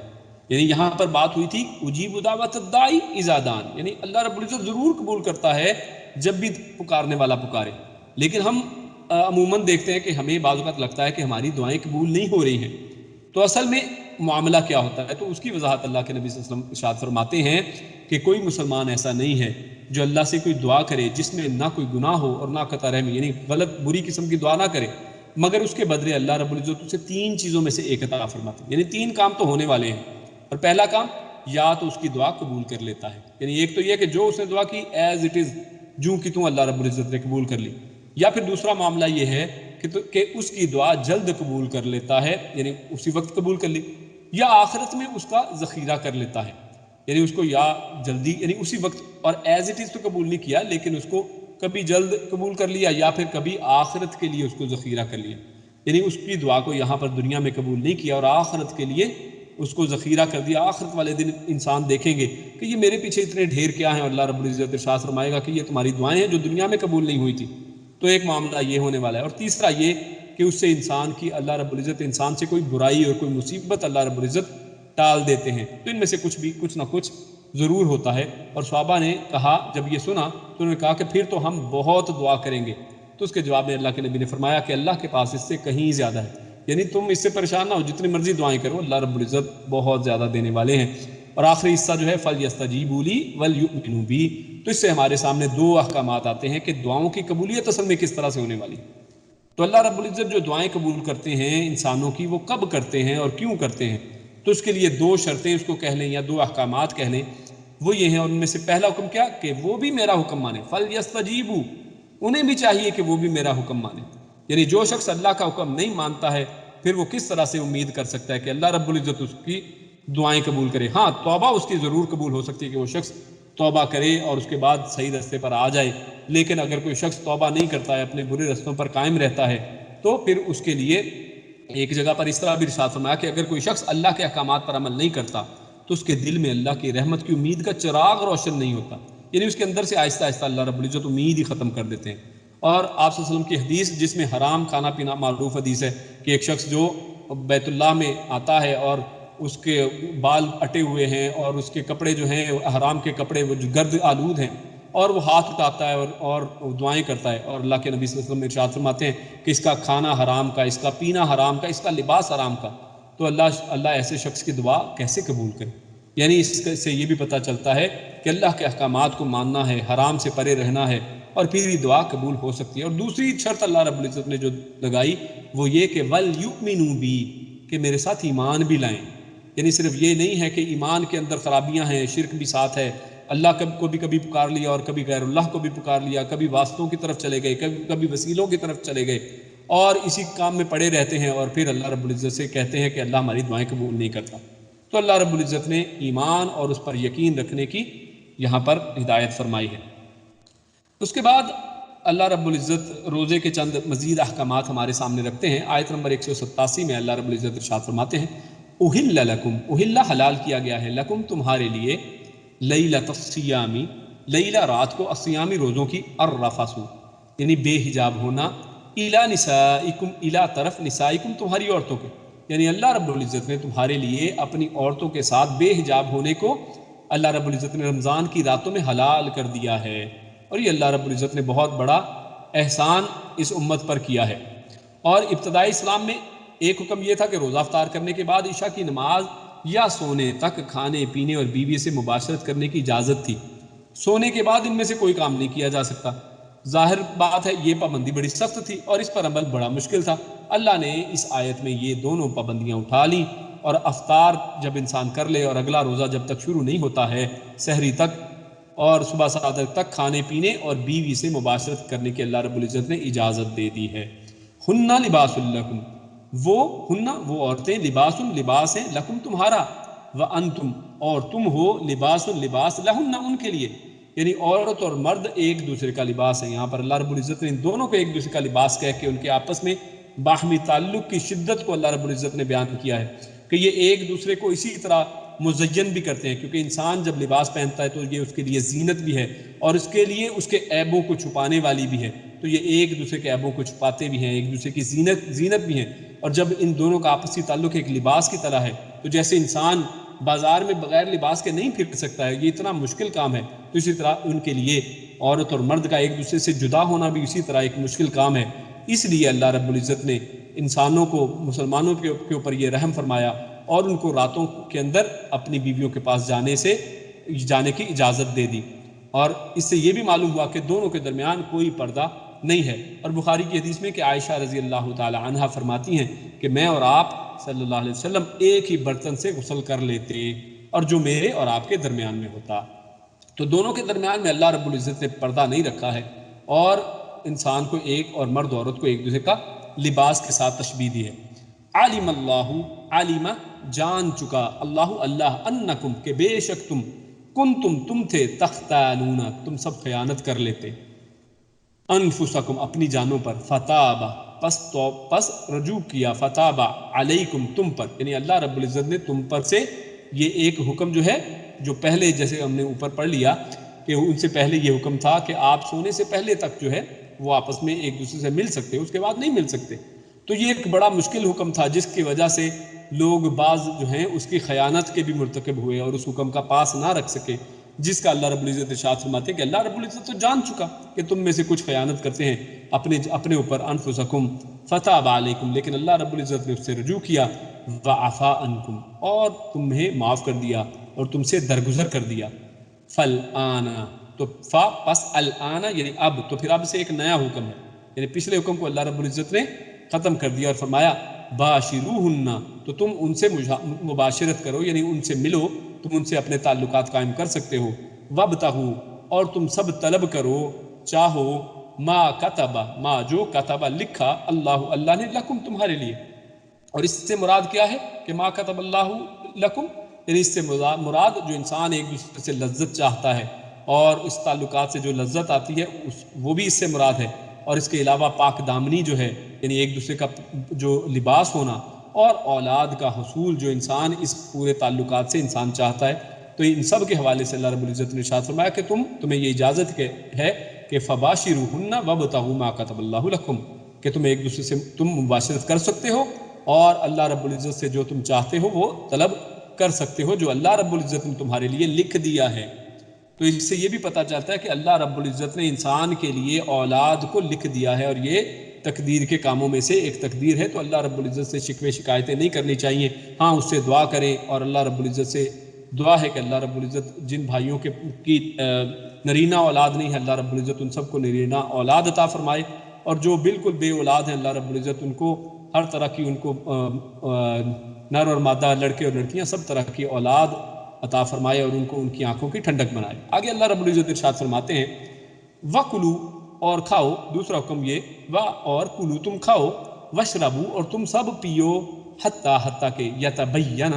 S1: یعنی یہاں پر بات ہوئی تھی اجیب دعوت الداعی اذا دعان، یعنی اللہ رب العزت ضرور قبول کرتا ہے جب بھی پکارنے والا پکارے، لیکن ہم عموماً دیکھتے ہیں کہ ہمیں بعض اوقات لگتا ہے کہ ہماری دعائیں قبول نہیں ہو رہی ہیں، تو اصل میں معاملہ کیا ہوتا ہے، تو اس کی وضاحت اللہ کے نبی صلی اللہ علیہ وسلم ارشاد فرماتے ہیں کہ کوئی مسلمان ایسا نہیں ہے جو اللہ سے کوئی دعا کرے جس میں نہ کوئی گناہ ہو اور نہ قطع رحمی، یعنی غلط بری قسم کی دعا نہ کرے، مگر اس کے بدلے اللہ رب العزت اسے 3 چیزوں میں سے ایک عطا فرماتے ہیں، یعنی 3 کام تو ہونے والے ہیں، اور پہلا کام یا تو اس کی دعا قبول کر لیتا ہے، یعنی ایک تو یہ کہ جو اس نے دعا کی ایز اٹ از، جو کہ تم اللہ رب العزت نے قبول کر لی، یا پھر دوسرا معاملہ یہ ہے کہ اس کی دعا جلد قبول کر لیتا ہے، یعنی اسی وقت قبول کر لی، یا آخرت میں اس کا ذخیرہ کر لیتا ہے، یعنی اس کو یا جلدی یعنی اسی وقت اور ایز اٹ از تو قبول نہیں کیا لیکن اس کو کبھی جلد قبول کر لیا یا پھر کبھی آخرت کے لیے اس کو ذخیرہ کر لیا، یعنی اس کی دعا کو یہاں پر دنیا میں قبول نہیں کیا اور آخرت کے لیے اس کو ذخیرہ کر دیا. آخرت والے دن انسان دیکھیں گے کہ یہ میرے پیچھے اتنے ڈھیر کیا ہیں, اور اللہ رب العزت ارشاد فرمائے گا کہ یہ تمہاری دعائیں ہیں جو دنیا میں قبول نہیں ہوئی تھی. تو ایک معاملہ یہ ہونے والا ہے. اور تیسرا یہ کہ اس سے انسان کی اللہ رب العزت انسان سے کوئی برائی اور کوئی مصیبت اللہ رب العزت ٹال دیتے ہیں. تو ان میں سے کچھ نہ کچھ ضرور ہوتا ہے. اور صحابہ نے کہا, جب یہ سنا تو انہوں نے کہا کہ پھر تو ہم بہت دعا کریں گے. تو اس کے جواب میں اللہ کے نبی نے فرمایا کہ اللہ کے پاس اس سے کہیں زیادہ ہے, یعنی تم اس سے پریشان نہ ہو, جتنی مرضی دعائیں کرو, اللہ رب العزت بہت زیادہ دینے والے ہیں. اور آخری حصہ جو ہے فَلْيَسْتَجِيبُوا لِي وَلْيُؤْمِنُوا بِي, تو اس سے ہمارے سامنے دو احکامات آتے ہیں کہ دعاؤں کی قبولیت اصل میں کس طرح سے ہونے والی. تو اللہ رب العزت جو دعائیں قبول کرتے ہیں انسانوں کی, وہ کب کرتے ہیں اور کیوں کرتے ہیں. تو اس کے لیے دو شرطیں اس کو کہہ لیں یا دو احکامات کہہ لیں, وہ یہ ہیں. اور ان میں سے پہلا حکم کیا کہ وہ بھی میرا حکم مانے. فَلْيَسْتَجِيبُوا, انہیں بھی چاہیے کہ وہ بھی میرا حکم مانے. یعنی جو شخص اللہ کا حکم نہیں مانتا ہے پھر وہ کس طرح سے امید کر سکتا ہے کہ اللہ رب العزت اس کی دعائیں قبول کرے. ہاں, توبہ اس کی ضرور قبول ہو سکتی ہے کہ وہ شخص توبہ کرے اور اس کے بعد صحیح رستے پر آ جائے. لیکن اگر کوئی شخص توبہ نہیں کرتا ہے, اپنے برے رستوں پر قائم رہتا ہے, تو پھر اس کے لیے ایک جگہ پر اس طرح بھی ارشاد فرمایا کہ اگر کوئی شخص اللہ کے احکامات پر عمل نہیں کرتا تو اس کے دل میں اللہ کی رحمت کی امید کا چراغ روشن نہیں ہوتا. یعنی اس کے اندر سے آہستہ آہستہ اللہ رب العزت امید ہی ختم کر دیتے ہیں. اور آپ صلی اللہ علیہ وسلم کی حدیث جس میں حرام کھانا پینا معروف حدیث ہے کہ ایک شخص جو بیت اللہ میں آتا ہے اور اس کے بال اٹے ہوئے ہیں اور اس کے کپڑے جو ہیں حرام کے کپڑے وہ جو گرد آلود ہیں, اور وہ ہاتھ اٹھاتا ہے اور دعائیں کرتا ہے, اور اللہ کے نبی صلی اللہ علیہ وسلم ارشاد فرماتے ہیں کہ اس کا کھانا حرام کا, اس کا پینا حرام کا, اس کا لباس حرام کا, تو اللہ ایسے شخص کی دعا کیسے قبول کرے. یعنی اس سے یہ بھی پتہ چلتا ہے کہ اللہ کے احکامات کو ماننا ہے, حرام سے پرے رہنا ہے, اور پھر یہ دعا قبول ہو سکتی ہے. اور دوسری شرط اللہ رب العزت نے جو لگائی وہ یہ کہ وَلْيُؤْمِنُوا بِي, کہ میرے ساتھ ایمان بھی لائیں. یعنی صرف یہ نہیں ہے کہ ایمان کے اندر خرابیاں ہیں, شرک بھی ساتھ ہے, اللہ کو بھی کبھی پکار لیا اور کبھی غیر اللہ کو بھی پکار لیا, کبھی واسطوں کی طرف چلے گئے, کبھی وسیلوں کی طرف چلے گئے, اور اسی کام میں پڑے رہتے ہیں, اور پھر اللہ رب العزت سے کہتے ہیں کہ اللہ ہماری دعائیں قبول نہیں کرتا. تو اللہ رب العزت نے ایمان اور اس پر یقین رکھنے کی یہاں پر ہدایت فرمائی ہے. اس کے بعد اللہ رب العزت روزے کے چند مزید احکامات ہمارے سامنے رکھتے ہیں. آیت نمبر 187 میں اللہ رب العزت ارشاد فرماتے ہیں اُحِلَّ لَكُمْ, اُحِلَّ حلال کیا گیا ہے, لکم تمہارے لیے, لیلۃ الصیام, لیلہ رات کو, الصیامی روزوں کی, الرفث یعنی بے حجاب ہونا, الی نسائکم, الی طرف نسائکم تمہاری عورتوں کے. یعنی اللہ رب العزت نے تمہارے لیے اپنی عورتوں کے ساتھ بے حجاب ہونے کو اللہ رب العزت نے رمضان کی راتوں میں حلال کر دیا ہے. اور یہ اللہ رب العزت نے بہت بڑا احسان اس امت پر کیا ہے. اور ابتدائی اسلام میں ایک حکم یہ تھا کہ روزہ افطار کرنے کے بعد عشاء کی نماز یا سونے تک کھانے پینے اور بیوی سے مباشرت کرنے کی اجازت تھی. سونے کے بعد ان میں سے کوئی کام نہیں کیا جا سکتا. ظاہر بات ہے یہ پابندی بڑی سخت تھی اور اس پر عمل بڑا مشکل تھا. اللہ نے اس آیت میں یہ دونوں پابندیاں اٹھا لیں, اور افطار جب انسان کر لے اور اگلا روزہ جب تک شروع نہیں ہوتا ہے سحری تک اور صبح صادق تک کھانے پینے اور بیوی سے مباشرت کرنے کی اللہ رب العزت نے اجازت دے دی ہے. ہن لباس لکم, وہ عورتیں, لباس ہیں, لکم تمہارا, وانتم اور تم ہو, لباس لہن ان کے لیے. یعنی عورت اور مرد ایک دوسرے کا لباس ہے. یہاں پر اللہ رب العزت نے ان دونوں کو ایک دوسرے کا لباس کہہ کے ان کے آپس میں باہمی تعلق کی شدت کو اللہ رب العزت نے بیان کیا ہے کہ یہ ایک دوسرے کو اسی طرح مزین بھی کرتے ہیں, کیونکہ انسان جب لباس پہنتا ہے تو یہ اس کے لیے زینت بھی ہے اور اس کے لیے اس کے عیبوں کو چھپانے والی بھی ہے. تو یہ ایک دوسرے کے عیبوں کو چھپاتے بھی ہیں, ایک دوسرے کی زینت بھی ہیں. اور جب ان دونوں کا آپسی تعلق ایک لباس کی طرح ہے, تو جیسے انسان بازار میں بغیر لباس کے نہیں پھر سکتا ہے, یہ اتنا مشکل کام ہے, تو اسی طرح ان کے لیے عورت اور مرد کا ایک دوسرے سے جدا ہونا بھی اسی طرح ایک مشکل کام ہے. اس لیے اللہ رب العزت نے انسانوں کو, مسلمانوں کے اوپر یہ رحم فرمایا اور ان کو راتوں کے اندر اپنی بیویوں کے پاس جانے کی اجازت دے دی. اور اس سے یہ بھی معلوم ہوا کہ دونوں کے درمیان کوئی پردہ نہیں ہے. اور بخاری کی حدیث میں کہ عائشہ رضی اللہ تعالی عنہا فرماتی ہیں کہ میں اور آپ صلی اللہ علیہ وسلم ایک ہی برتن سے غسل کر لیتے, اور جو میرے اور آپ کے درمیان میں ہوتا. تو دونوں کے درمیان میں اللہ رب العزت نے پردہ نہیں رکھا ہے, اور انسان کو ایک اور مرد عورت کو ایک دوسرے کا لباس کے ساتھ تشبیہ دی ہے. عالم اللہ, عالم جان چکا, اللہ انکم کہ بے شک تم تھے, تختانون تم سب خیانت کر لیتے, انفسکم اپنی جانوں پر, فتاب پس رجوع کیا، فتاب علیکم تم پر، یعنی اللہ رب العزت نے تم پر سے یہ ایک حکم جو ہے، جو پہلے جیسے ہم نے اوپر پڑھ لیا کہ ان سے پہلے یہ حکم تھا کہ آپ سونے سے پہلے تک جو ہے وہ آپس میں ایک دوسرے سے مل سکتے، اس کے بعد نہیں مل سکتے. تو یہ ایک بڑا مشکل حکم تھا جس کی وجہ سے لوگ بعض جو ہیں اس کی خیانت کے بھی مرتکب ہوئے اور اس حکم کا پاس نہ رکھ سکے، جس کا اللہ رب العزت ارشاد فرماتے ہیں کہ اللہ رب العزت تو جان چکا کہ تم میں سے کچھ خیانت کرتے ہیں اپنے اوپر، انفسکم فتاب علیکم، لیکن اللہ رب العزت نے اس سے رجوع کیا، وعفا عنکم، اور تمہیں معاف کر دیا اور تم سے درگزر کر دیا. فالآن، تو فا پس الآن یعنی اب، تو پھر اب سے ایک نیا حکم ہے، یعنی پچھلے حکم کو اللہ رب العزت نے ختم کر دیا اور فرمایا باشروہن، تو تم ان سے مباشرت کرو، یعنی ان سے ملو، تم ان سے اپنے تعلقات قائم کر سکتے ہو. وابتغوا، اور تم سب طلب کرو، چاہو، ما کتب، ما جو کتب لکھا، اللہ نے، لکم تمہارے لیے. اور اس سے مراد کیا ہے کہ ما کتب اللہ لکم، یعنی اس سے مراد جو انسان ایک دوسرے سے لذت چاہتا ہے اور اس تعلقات سے جو لذت آتی ہے وہ بھی اس سے مراد ہے. اور اس کے علاوہ پاک دامنی جو ہے، یعنی ایک دوسرے کا جو لباس ہونا، اور اولاد کا حصول جو انسان اس پورے تعلقات سے انسان چاہتا ہے. تو ان سب کے حوالے سے اللہ رب العزت نے ارشاد فرمایا کہ تمہیں یہ اجازت ہے کہ فباشروہن وابتغوا ما کتب اللہ لکم، کہ تم ایک دوسرے سے تم مباشرت کر سکتے ہو اور اللہ رب العزت سے جو تم چاہتے ہو وہ طلب کر سکتے ہو جو اللہ رب العزت نے تمہارے لیے لکھ دیا ہے. تو اس سے یہ بھی پتہ چلتا ہے کہ اللہ رب العزت نے انسان کے لیے اولاد کو لکھ دیا ہے، اور یہ تقدیر کے کاموں میں سے ایک تقدیر ہے. تو اللہ رب العزت سے شکوے شکایتیں نہیں کرنی چاہیے، ہاں اس سے دعا کریں، اور اللہ رب العزت سے دعا ہے کہ اللہ رب العزت جن بھائیوں کی نرینہ اولاد نہیں ہے، اللہ رب العزت ان سب کو نرینہ اولاد عطا فرمائے، اور جو بالکل بے اولاد ہیں اللہ رب العزت ان کو ہر طرح کی، ان کو نر اور مادہ، لڑکے اور لڑکیاں، سب طرح کی اولاد عطا فرمائے اور ان کو ان کی آنکھوں کی ٹھنڈک بنائے. آگے اللہ رب العزت ارشاد فرماتے ہیں وَكُلُوا، اور کھاؤ، دوسرا حکم یہ، اور کلو تم کھاؤ، وشربو، اور تم سب پیو، حتیٰ کہ یتبین،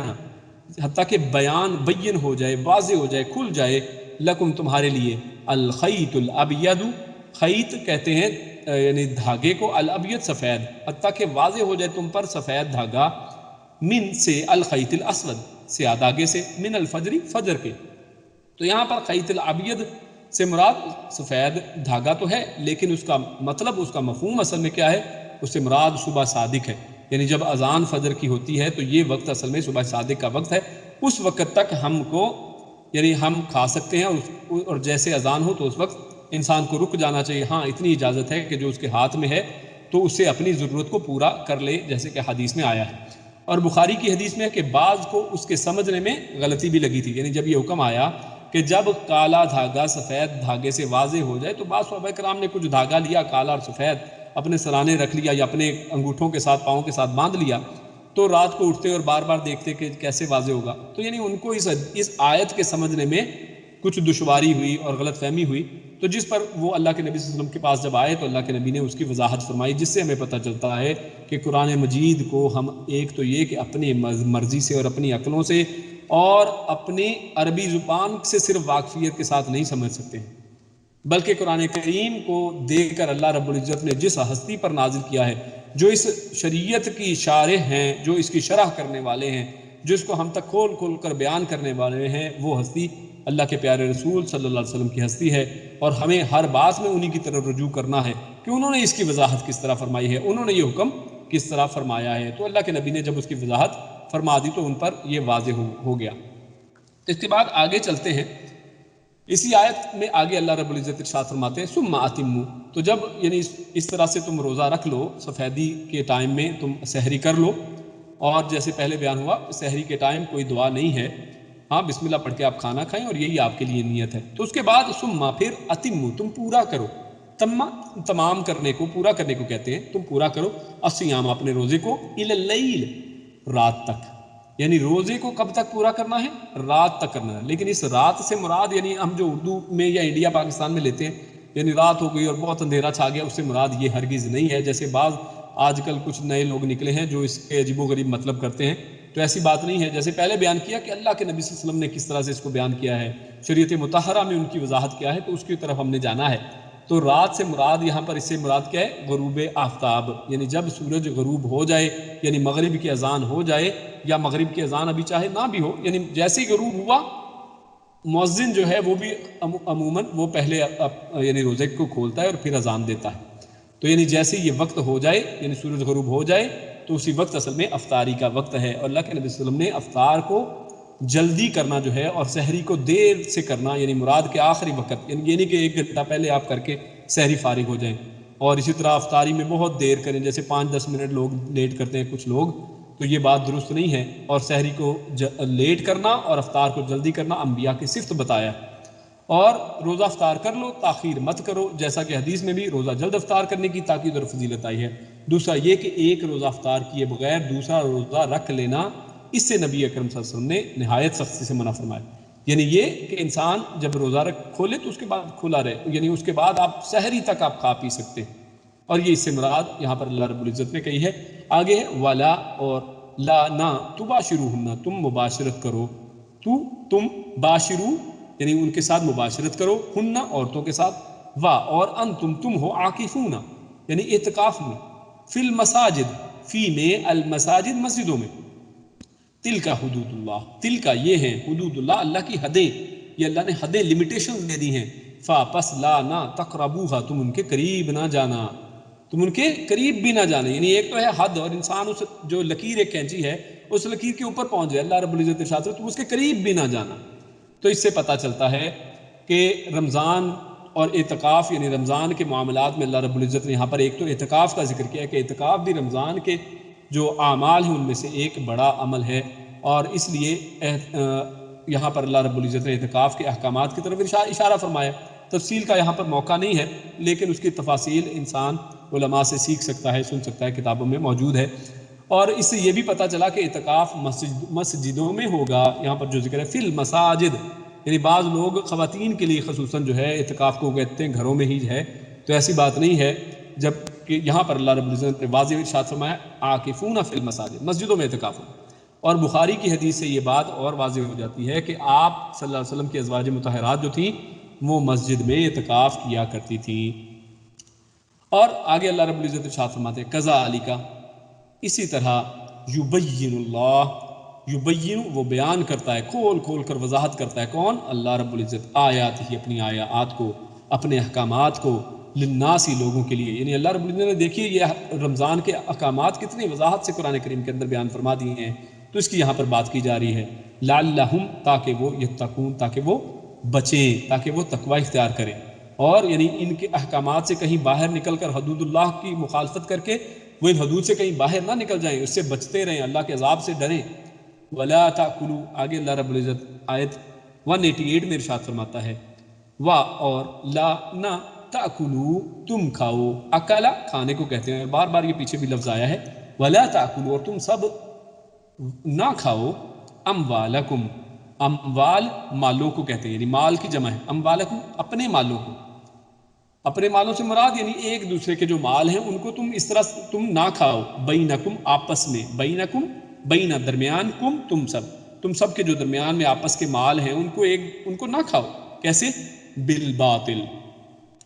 S1: حتیٰ کہ بین ہو جائے، واضح ہو جائے، کھل جائے، لکم تمہارے لیے، الخیط الابید، خیط کہتے ہیں یعنی دھاگے کو، الابید سفید، حتیٰ کہ واضح ہو جائے تم پر سفید دھاگا، من سے الخیط الاسود، سیاہ دھاگے سے، من الفجر فجر کے. تو یہاں پر خیط الابید سے مراد سفید دھاگا تو ہے، لیکن اس کا مطلب، اس کا مفہوم اصل میں کیا ہے، اس سے مراد صبح صادق ہے. یعنی جب اذان فجر کی ہوتی ہے تو یہ وقت اصل میں صبح صادق کا وقت ہے، اس وقت تک ہم کو، یعنی ہم کھا سکتے ہیں، اور جیسے اذان ہو تو اس وقت انسان کو رک جانا چاہیے. ہاں اتنی اجازت ہے کہ جو اس کے ہاتھ میں ہے تو اسے اپنی ضرورت کو پورا کر لے، جیسے کہ حدیث میں آیا ہے. اور بخاری کی حدیث میں ہے کہ بعض کو اس کے سمجھنے میں غلطی بھی لگی تھی، یعنی جب یہ حکم آیا کہ جب کالا دھاگا سفید دھاگے سے واضح ہو جائے، تو بعض صحابہ کرام نے کچھ دھاگا لیا کالا اور سفید، اپنے سرانے رکھ لیا یا اپنے انگوٹھوں کے ساتھ، پاؤں کے ساتھ باندھ لیا، تو رات کو اٹھتے اور بار بار دیکھتے کہ کیسے واضح ہوگا. تو یعنی ان کو اس آیت کے سمجھنے میں کچھ دشواری ہوئی اور غلط فہمی ہوئی، تو جس پر وہ اللہ کے نبی صلی اللہ علیہ وسلم کے پاس جب آئے تو اللہ کے نبی نے اس کی وضاحت فرمائی، جس سے ہمیں پتہ چلتا ہے کہ قرآن مجید کو ہم ایک تو یہ کہ اپنی مرضی سے اور اپنی عقلوں سے اور اپنی عربی زبان سے صرف واقفیت کے ساتھ نہیں سمجھ سکتے ہیں، بلکہ قرآن کریم کو دیکھ کر اللہ رب العزت نے جس ہستی پر نازل کیا ہے، جو اس شریعت کی شارح ہیں، جو اس کی شرح کرنے والے ہیں، جو اس کو ہم تک کھول کھول کر بیان کرنے والے ہیں، وہ ہستی اللہ کے پیارے رسول صلی اللہ علیہ وسلم کی ہستی ہے. اور ہمیں ہر بات میں انہی کی طرف رجوع کرنا ہے کہ انہوں نے اس کی وضاحت کس طرح فرمائی ہے، انہوں نے یہ حکم کس طرح فرمایا ہے. تو اللہ کے نبی نے جب اس کی وضاحت فرما دی تو ان پر یہ واضح ہو گیا. اس کے بعد آگے چلتے ہیں، اسی آیت میں آگے اللہ رب العزت ارشاد فرماتے ہیں ثم اتموا، تو جب یعنی اس طرح سے تم روزہ رکھ لو، سفیدی کے ٹائم میں تم سحری کر لو، اور جیسے پہلے بیان ہوا سحری کے ٹائم کوئی دعا نہیں ہے، ہاں بسم اللہ پڑھ کے آپ کھانا کھائیں اور یہی آپ کے لیے نیت ہے. تو اس کے بعد ثم، پھر اتموا، تم پورا کرو، تمام کرنے کو، پورا کرنے کو کہتے ہیں، تم پورا کرو، الصیام، اپنے روزے کو، الی اللیل، رات تک. یعنی روزے کو کب تک پورا کرنا ہے؟ رات تک کرنا ہے. لیکن اس رات سے مراد یعنی ہم جو اردو میں یا انڈیا پاکستان میں لیتے ہیں، یعنی رات ہو گئی اور بہت اندھیرا چھا گیا، اس سے مراد یہ ہرگز نہیں ہے. جیسے بعض آج کل کچھ نئے لوگ نکلے ہیں جو اس کے عجیب و غریب مطلب کرتے ہیں، تو ایسی بات نہیں ہے. جیسے پہلے بیان کیا کہ اللہ کے نبی صلی اللہ علیہ وسلم نے کس طرح سے اس کو بیان کیا ہے، شریعت مطہرہ میں ان کی وضاحت کیا ہے، تو اس کی طرف ہم نے جانا ہے. تو رات سے مراد یہاں پر اس سے مراد کیا ہے؟ غروب آفتاب، یعنی جب سورج غروب ہو جائے، یعنی مغرب کی اذان ہو جائے، یا مغرب کی اذان ابھی چاہے نہ بھی ہو، یعنی جیسے ہی غروب ہوا مؤذن جو ہے وہ بھی عموماً وہ پہلے یعنی روزے کو کھولتا ہے اور پھر اذان دیتا ہے۔ تو یعنی جیسے یہ وقت ہو جائے، یعنی سورج غروب ہو جائے، تو اسی وقت اصل میں افطاری کا وقت ہے۔ اور اللہ کے نبی صلی اللہ علیہ وسلم نے افطار کو جلدی کرنا جو ہے اور سحری کو دیر سے کرنا، یعنی مراد کے آخری وقت، یعنی یہ نہیں کہ 1 گھنٹہ پہلے آپ کر کے سحری فارغ ہو جائیں، اور اسی طرح افطاری میں بہت دیر کریں، جیسے 5-10 منٹ لوگ لیٹ کرتے ہیں کچھ لوگ، تو یہ بات درست نہیں ہے۔ اور سحری کو لیٹ کرنا اور افطار کو جلدی کرنا انبیاء کی صفت بتایا۔ اور روزہ افطار کر لو، تاخیر مت کرو، جیسا کہ حدیث میں بھی روزہ جلد افطار کرنے کی تاکید اور فضیلت آئی ہے۔ دوسرا یہ کہ ایک روزہ افطار کیے بغیر دوسرا روزہ رکھ لینا، اس سے نبی اکرم صلی اللہ علیہ وسلم نے نہایت سختی سے منع فرمایا۔ یعنی یہ کہ انسان جب روزہ کھولے تو اس کے بعد کھلا رہے، یعنی اس کے بعد آپ سحری تک آپ کھا پی سکتے ہیں، اور یہ اس سے مراد یہاں پر اللہ رب العزت نے کہی ہے۔ آگے ہے ولا، اور لا نہ، تباشروہن، تم مباشرت کرو، تم باشرو یعنی ان کے ساتھ مباشرت کرو، ہن عورتوں کے ساتھ، اور انتم تم ہو عاکفون یعنی اعتکاف میں، فی المساجد، فی میں، المساجد مسجدوں میں، تلک حدود اللہ، تلک یہ ہیں حدود اللہ، اللہ کی حدیں، یہ اللہ نے حدیں لمیٹیشن دے دی ہیں، پس لا نہ تقربوہا، تم ان کے قریب نہ جانا، تم ان کے قریب بھی نہ جانا۔ یعنی ایک تو ہے حد، اور انسان اس جو لکیر ایک کینچی ہے اس لکیر کے اوپر پہنچ جائے، اللہ رب العزت ارشاد فرماتا ہے تم اس کے قریب بھی نہ جانا۔ تو اس سے پتہ چلتا ہے کہ رمضان اور اعتکاف، یعنی رمضان کے معاملات میں اللہ رب العزت نے یہاں پر ایک تو اعتکاف کا ذکر کیا ہے کہ اعتکاف بھی رمضان کے جو اعمال ہیں ان میں سے ایک بڑا عمل ہے، اور اس لیے یہاں پر اللہ رب العزت نے اعتکاف کے احکامات کی طرف اشارہ فرمایا۔ تفصیل کا یہاں پر موقع نہیں ہے، لیکن اس کی تفاصیل انسان علماء سے سیکھ سکتا ہے، سن سکتا ہے، کتابوں میں موجود ہے۔ اور اس سے یہ بھی پتہ چلا کہ اعتکاف مسجدوں میں ہوگا، یہاں پر جو ذکر ہے فی المساجد، یعنی بعض لوگ خواتین کے لیے خصوصاً جو ہے اعتکاف کو کہتے ہیں گھروں میں ہی ہے، تو ایسی بات نہیں ہے، جب کہ یہاں پر اللہ رب العزت نے واضح ارشاد فرمایا عاکفون فی المساجد، مسجدوں میں اعتکاف ہو۔ اور بخاری کی حدیث سے یہ بات اور واضح ہو جاتی ہے کہ آپ صلی اللہ علیہ وسلم کی ازواج مطہرات جو تھیں وہ مسجد میں اعتکاف کیا کرتی تھیں۔ اور آگے اللہ رب العزت ارشاد فرماتے ہیں کذالک، اسی طرح یبین اللہ، یبین وہ بیان کرتا ہے، کھول کھول کر وضاحت کرتا ہے، کون؟ اللہ رب العزت، آیات ہی، اپنی آیات کو، اپنے احکامات کو، للناسی لوگوں کے لیے، یعنی اللہ رب العزت نے دیکھیے یہ رمضان کے احکامات کتنی وضاحت سے قرآن کریم کے اندر بیان فرما دیے ہیں، تو اس کی یہاں پر بات کی جا رہی ہے لعلہم، تاکہ وہ یتقون، تاکہ وہ بچیں، تاکہ وہ تقوی اختیار کریں، اور یعنی ان کے احکامات سے کہیں باہر نکل کر حدود اللہ کی مخالفت کر کے وہ ان حدود سے کہیں باہر نہ نکل جائیں، اس سے بچتے رہیں، اللہ کے عذاب سے ڈریں۔ ولا تاکلوا، آگے اللہ رب العزت آیت 188 میں ارشاد فرماتا ہے اور لا نہ تاکلوا، تم کھاؤ، اکلا کھانے کو کہتے ہیں، بار بار یہ پیچھے بھی لفظ آیا ہے، ولا تاکلوا، اور تم سب نہ کھاؤ، اموالکم، اموال مالوں کو کہتے ہیں، یعنی مال کی جمع ہے، اموالکم اپنے مالوں کو، اپنے مالوں سے مراد یعنی ایک دوسرے کے جو مال ہیں ان کو تم اس طرح تم نہ کھاؤ، بینکم آپس میں، بینکم بین درمیان، کم تم سب کے جو درمیان میں آپس کے مال ہیں ان کو نہ کھاؤ، کیسے؟ بالباطل،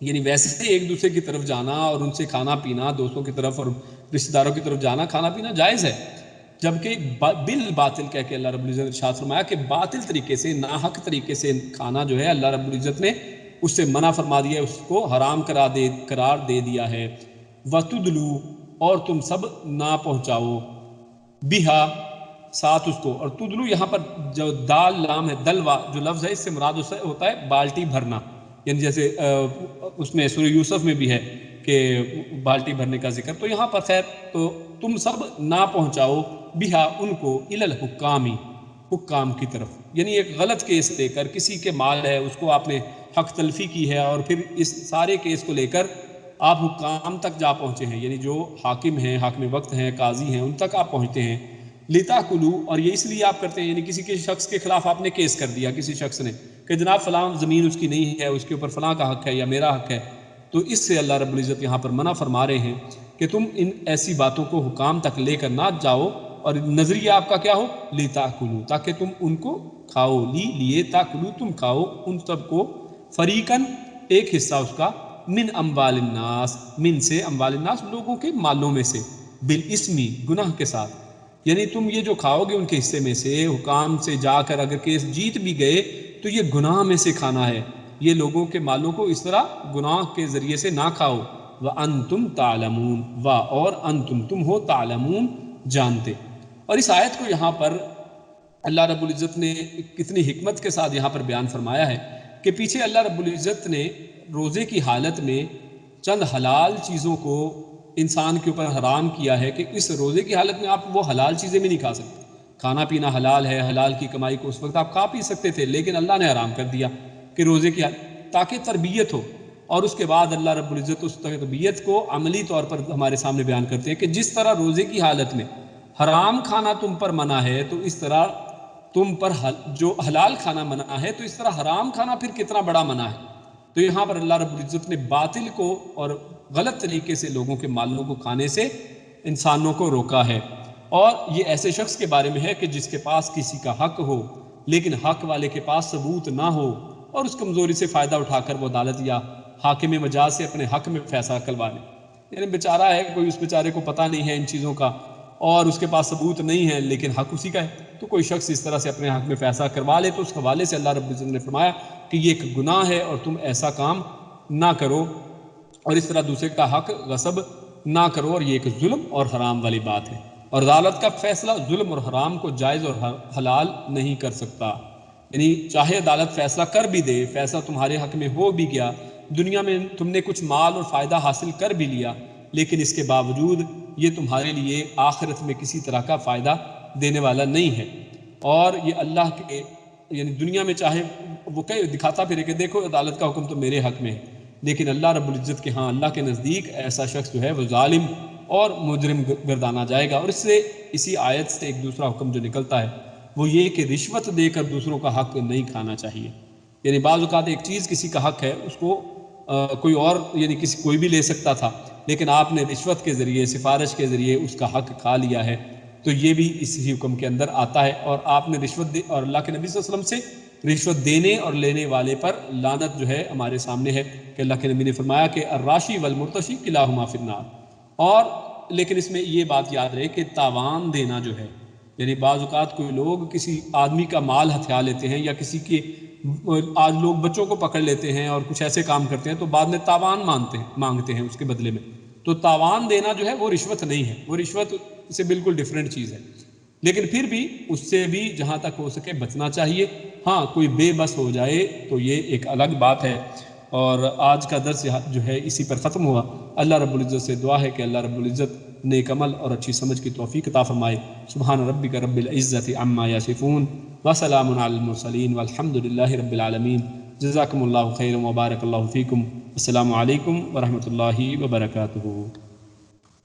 S1: یعنی ویسے ایک دوسرے کی طرف جانا اور ان سے کھانا پینا، دوستوں کی طرف اور رشتہ داروں کی طرف جانا کھانا پینا جائز ہے، جبکہ بالباطل کہہ کے اللہ رب العزت نے ارشاد فرمایا کہ باطل طریقے سے، ناحق طریقے سے کھانا جو ہے اللہ رب العزت نے اس سے منع فرما دیا ہے، اس کو حرام قرار دے دیا ہے۔ وَتُدْلُوا، اور تم سب نہ پہنچاؤ، بہا ساتھ اس کو، اور تدلو یہاں پر جو دال لام ہے، دلوا جو لفظ ہے اس سے مراد اس سے ہوتا ہے بالٹی بھرنا، یعنی جیسے اس میں سورہ یوسف میں بھی ہے کہ بالٹی بھرنے کا ذکر، تو یہاں پر خیر تو تم سب نہ پہنچاؤ بہا ان کو، الی الحکامی، حکام کی طرف، یعنی ایک غلط کیس لے کر کسی کے مال ہے اس کو آپ نے حق تلفی کی ہے اور پھر اس سارے کیس کو لے کر آپ حکام تک جا پہنچے ہیں، یعنی جو حاکم ہیں، حاکم وقت ہیں، قاضی ہیں، ان تک آپ پہنچتے ہیں، لتاکلوا، اور یہ اس لیے آپ کرتے ہیں، یعنی کسی کے شخص کے خلاف آپ نے کیس کر دیا، کسی شخص نے کہ جناب فلاں زمین اس کی نہیں ہے، اس کے اوپر فلاں کا حق ہے یا میرا حق ہے، تو اس سے اللہ رب العزت یہاں پر منع فرما رہے ہیں کہ تم ان ایسی باتوں کو حکام تک لے کر نہ جاؤ، اور نظریہ آپ کا کیا ہو؟ لتاکلوا، تاکہ تم ان کو کھاؤ، لیے تاکلوا، تم کھاؤ ان سب کو، فریقاً ایک حصہ اس کا، من اموال الناس، من سے اموال الناس لوگوں کے مالوں میں سے، بالاسمی گناہ کے ساتھ، یعنی تم یہ جو کھاؤ گے ان کے حصے میں سے، حکام سے جا کر اگر کیس جیت بھی گئے تو یہ گناہ میں سے کھانا ہے، یہ لوگوں کے مالوں کو اس طرح گناہ کے ذریعے سے نہ کھاؤ، وَأَنْتُمْ تَعْلَمُونَ، اور انتم تم ہو، تعلمون جانتے۔ اور اس آیت کو یہاں پر اللہ رب العزت نے کتنی حکمت کے ساتھ یہاں پر بیان فرمایا ہے کہ پیچھے اللہ رب العزت نے روزے کی حالت میں چند حلال چیزوں کو انسان کے اوپر حرام کیا ہے کہ اس روزے کی حالت میں آپ وہ حلال چیزیں بھی نہیں کھا سکتے، کھانا پینا حلال ہے، حلال کی کمائی کو اس وقت آپ کھا پی سکتے تھے، لیکن اللہ نے حرام کر دیا کہ روزے کی حالت، تاکہ تربیت ہو۔ اور اس کے بعد اللہ رب العزت اس تربیت کو عملی طور پر ہمارے سامنے بیان کرتے ہیں کہ جس طرح روزے کی حالت میں حرام کھانا تم پر منع ہے، تو اس طرح تم پر جو حلال کھانا منع ہے، تو اس طرح حرام کھانا پھر کتنا بڑا منع ہے۔ تو یہاں پر اللہ رب العزت نے باطل کو اور غلط طریقے سے لوگوں کے مالوں کو کھانے سے انسانوں کو روکا ہے۔ اور یہ ایسے شخص کے بارے میں ہے کہ جس کے پاس کسی کا حق ہو لیکن حق والے کے پاس ثبوت نہ ہو، اور اس کمزوری سے فائدہ اٹھا کر وہ عدالت یا حاکم مجاز سے اپنے حق میں فیصلہ کروا لے، یعنی بیچارہ ہے، کوئی اس بیچارے کو پتہ نہیں ہے ان چیزوں کا اور اس کے پاس ثبوت نہیں ہے لیکن حق اسی کا ہے، تو کوئی شخص اس طرح سے اپنے حق میں فیصلہ کروا لے، تو اس حوالے سے اللہ رب العزت نے فرمایا کہ یہ ایک گناہ ہے اور تم ایسا کام نہ کرو، اور اس طرح دوسرے کا حق غصب نہ کرو، اور یہ ایک ظلم اور حرام والی بات ہے۔ اور عدالت کا فیصلہ ظلم اور حرام کو جائز اور حلال نہیں کر سکتا، یعنی چاہے عدالت فیصلہ کر بھی دے، فیصلہ تمہارے حق میں ہو بھی گیا، دنیا میں تم نے کچھ مال اور فائدہ حاصل کر بھی لیا، لیکن اس کے باوجود یہ تمہارے لیے آخرت میں کسی طرح کا فائدہ دینے والا نہیں ہے۔ اور یہ اللہ کے، یعنی دنیا میں چاہے وہ دکھاتا پھرے کہ دیکھو عدالت کا حکم تو میرے حق میں ہے، لیکن اللہ رب العزت کے ہاں، اللہ کے نزدیک ایسا شخص جو ہے وہ ظالم اور مجرم گردانا جائے گا۔ اور اس سے اسی آیت سے ایک دوسرا حکم جو نکلتا ہے وہ یہ کہ رشوت دے کر دوسروں کا حق نہیں کھانا چاہیے، یعنی بعض اوقات ایک چیز کسی کا حق ہے، اس کو کوئی اور، یعنی کوئی بھی لے سکتا تھا، لیکن آپ نے رشوت کے ذریعے، سفارش کے ذریعے اس کا حق کھا لیا ہے، تو یہ بھی اسی حکم کے اندر آتا ہے۔ اور آپ نے رشوت اور اللہ کے نبی صلی اللہ علیہ وسلم سے رشوت دینے اور لینے والے پر لعنت جو ہے ہمارے سامنے ہے کہ اللہ کے نبی نے فرمایا کہ الراشی والمرتشی کلاہما فی النار۔ اور لیکن اس میں یہ بات یاد رہے کہ تاوان دینا جو ہے، یعنی بعض اوقات کوئی لوگ کسی آدمی کا مال ہتھیا لیتے ہیں، یا کسی کے، آج لوگ بچوں کو پکڑ لیتے ہیں اور کچھ ایسے کام کرتے ہیں تو بعد میں تاوان مانگتے ہیں اس کے بدلے میں، تو تاوان دینا جو ہے وہ رشوت نہیں ہے، وہ رشوت سے بالکل ڈیفرنٹ چیز ہے، لیکن پھر بھی اس سے بھی جہاں تک ہو سکے بچنا چاہیے۔ ہاں کوئی بے بس ہو جائے تو یہ ایک الگ بات ہے۔ اور آج کا درس جو ہے اسی پر ختم ہوا۔ اللہ رب العزت سے دعا ہے کہ اللہ رب العزت نیک عمل اور اچھی سمجھ کی توفیق عطا فرمائے۔ سبحان ربک رب العزت عما یصفون وسلام علی المرسلین والحمد للہ رب العالمین۔ جزاکم اللہ خیر وبارک اللہ فیکم۔ السلام علیکم ورحمۃ اللہ وبرکاتہ۔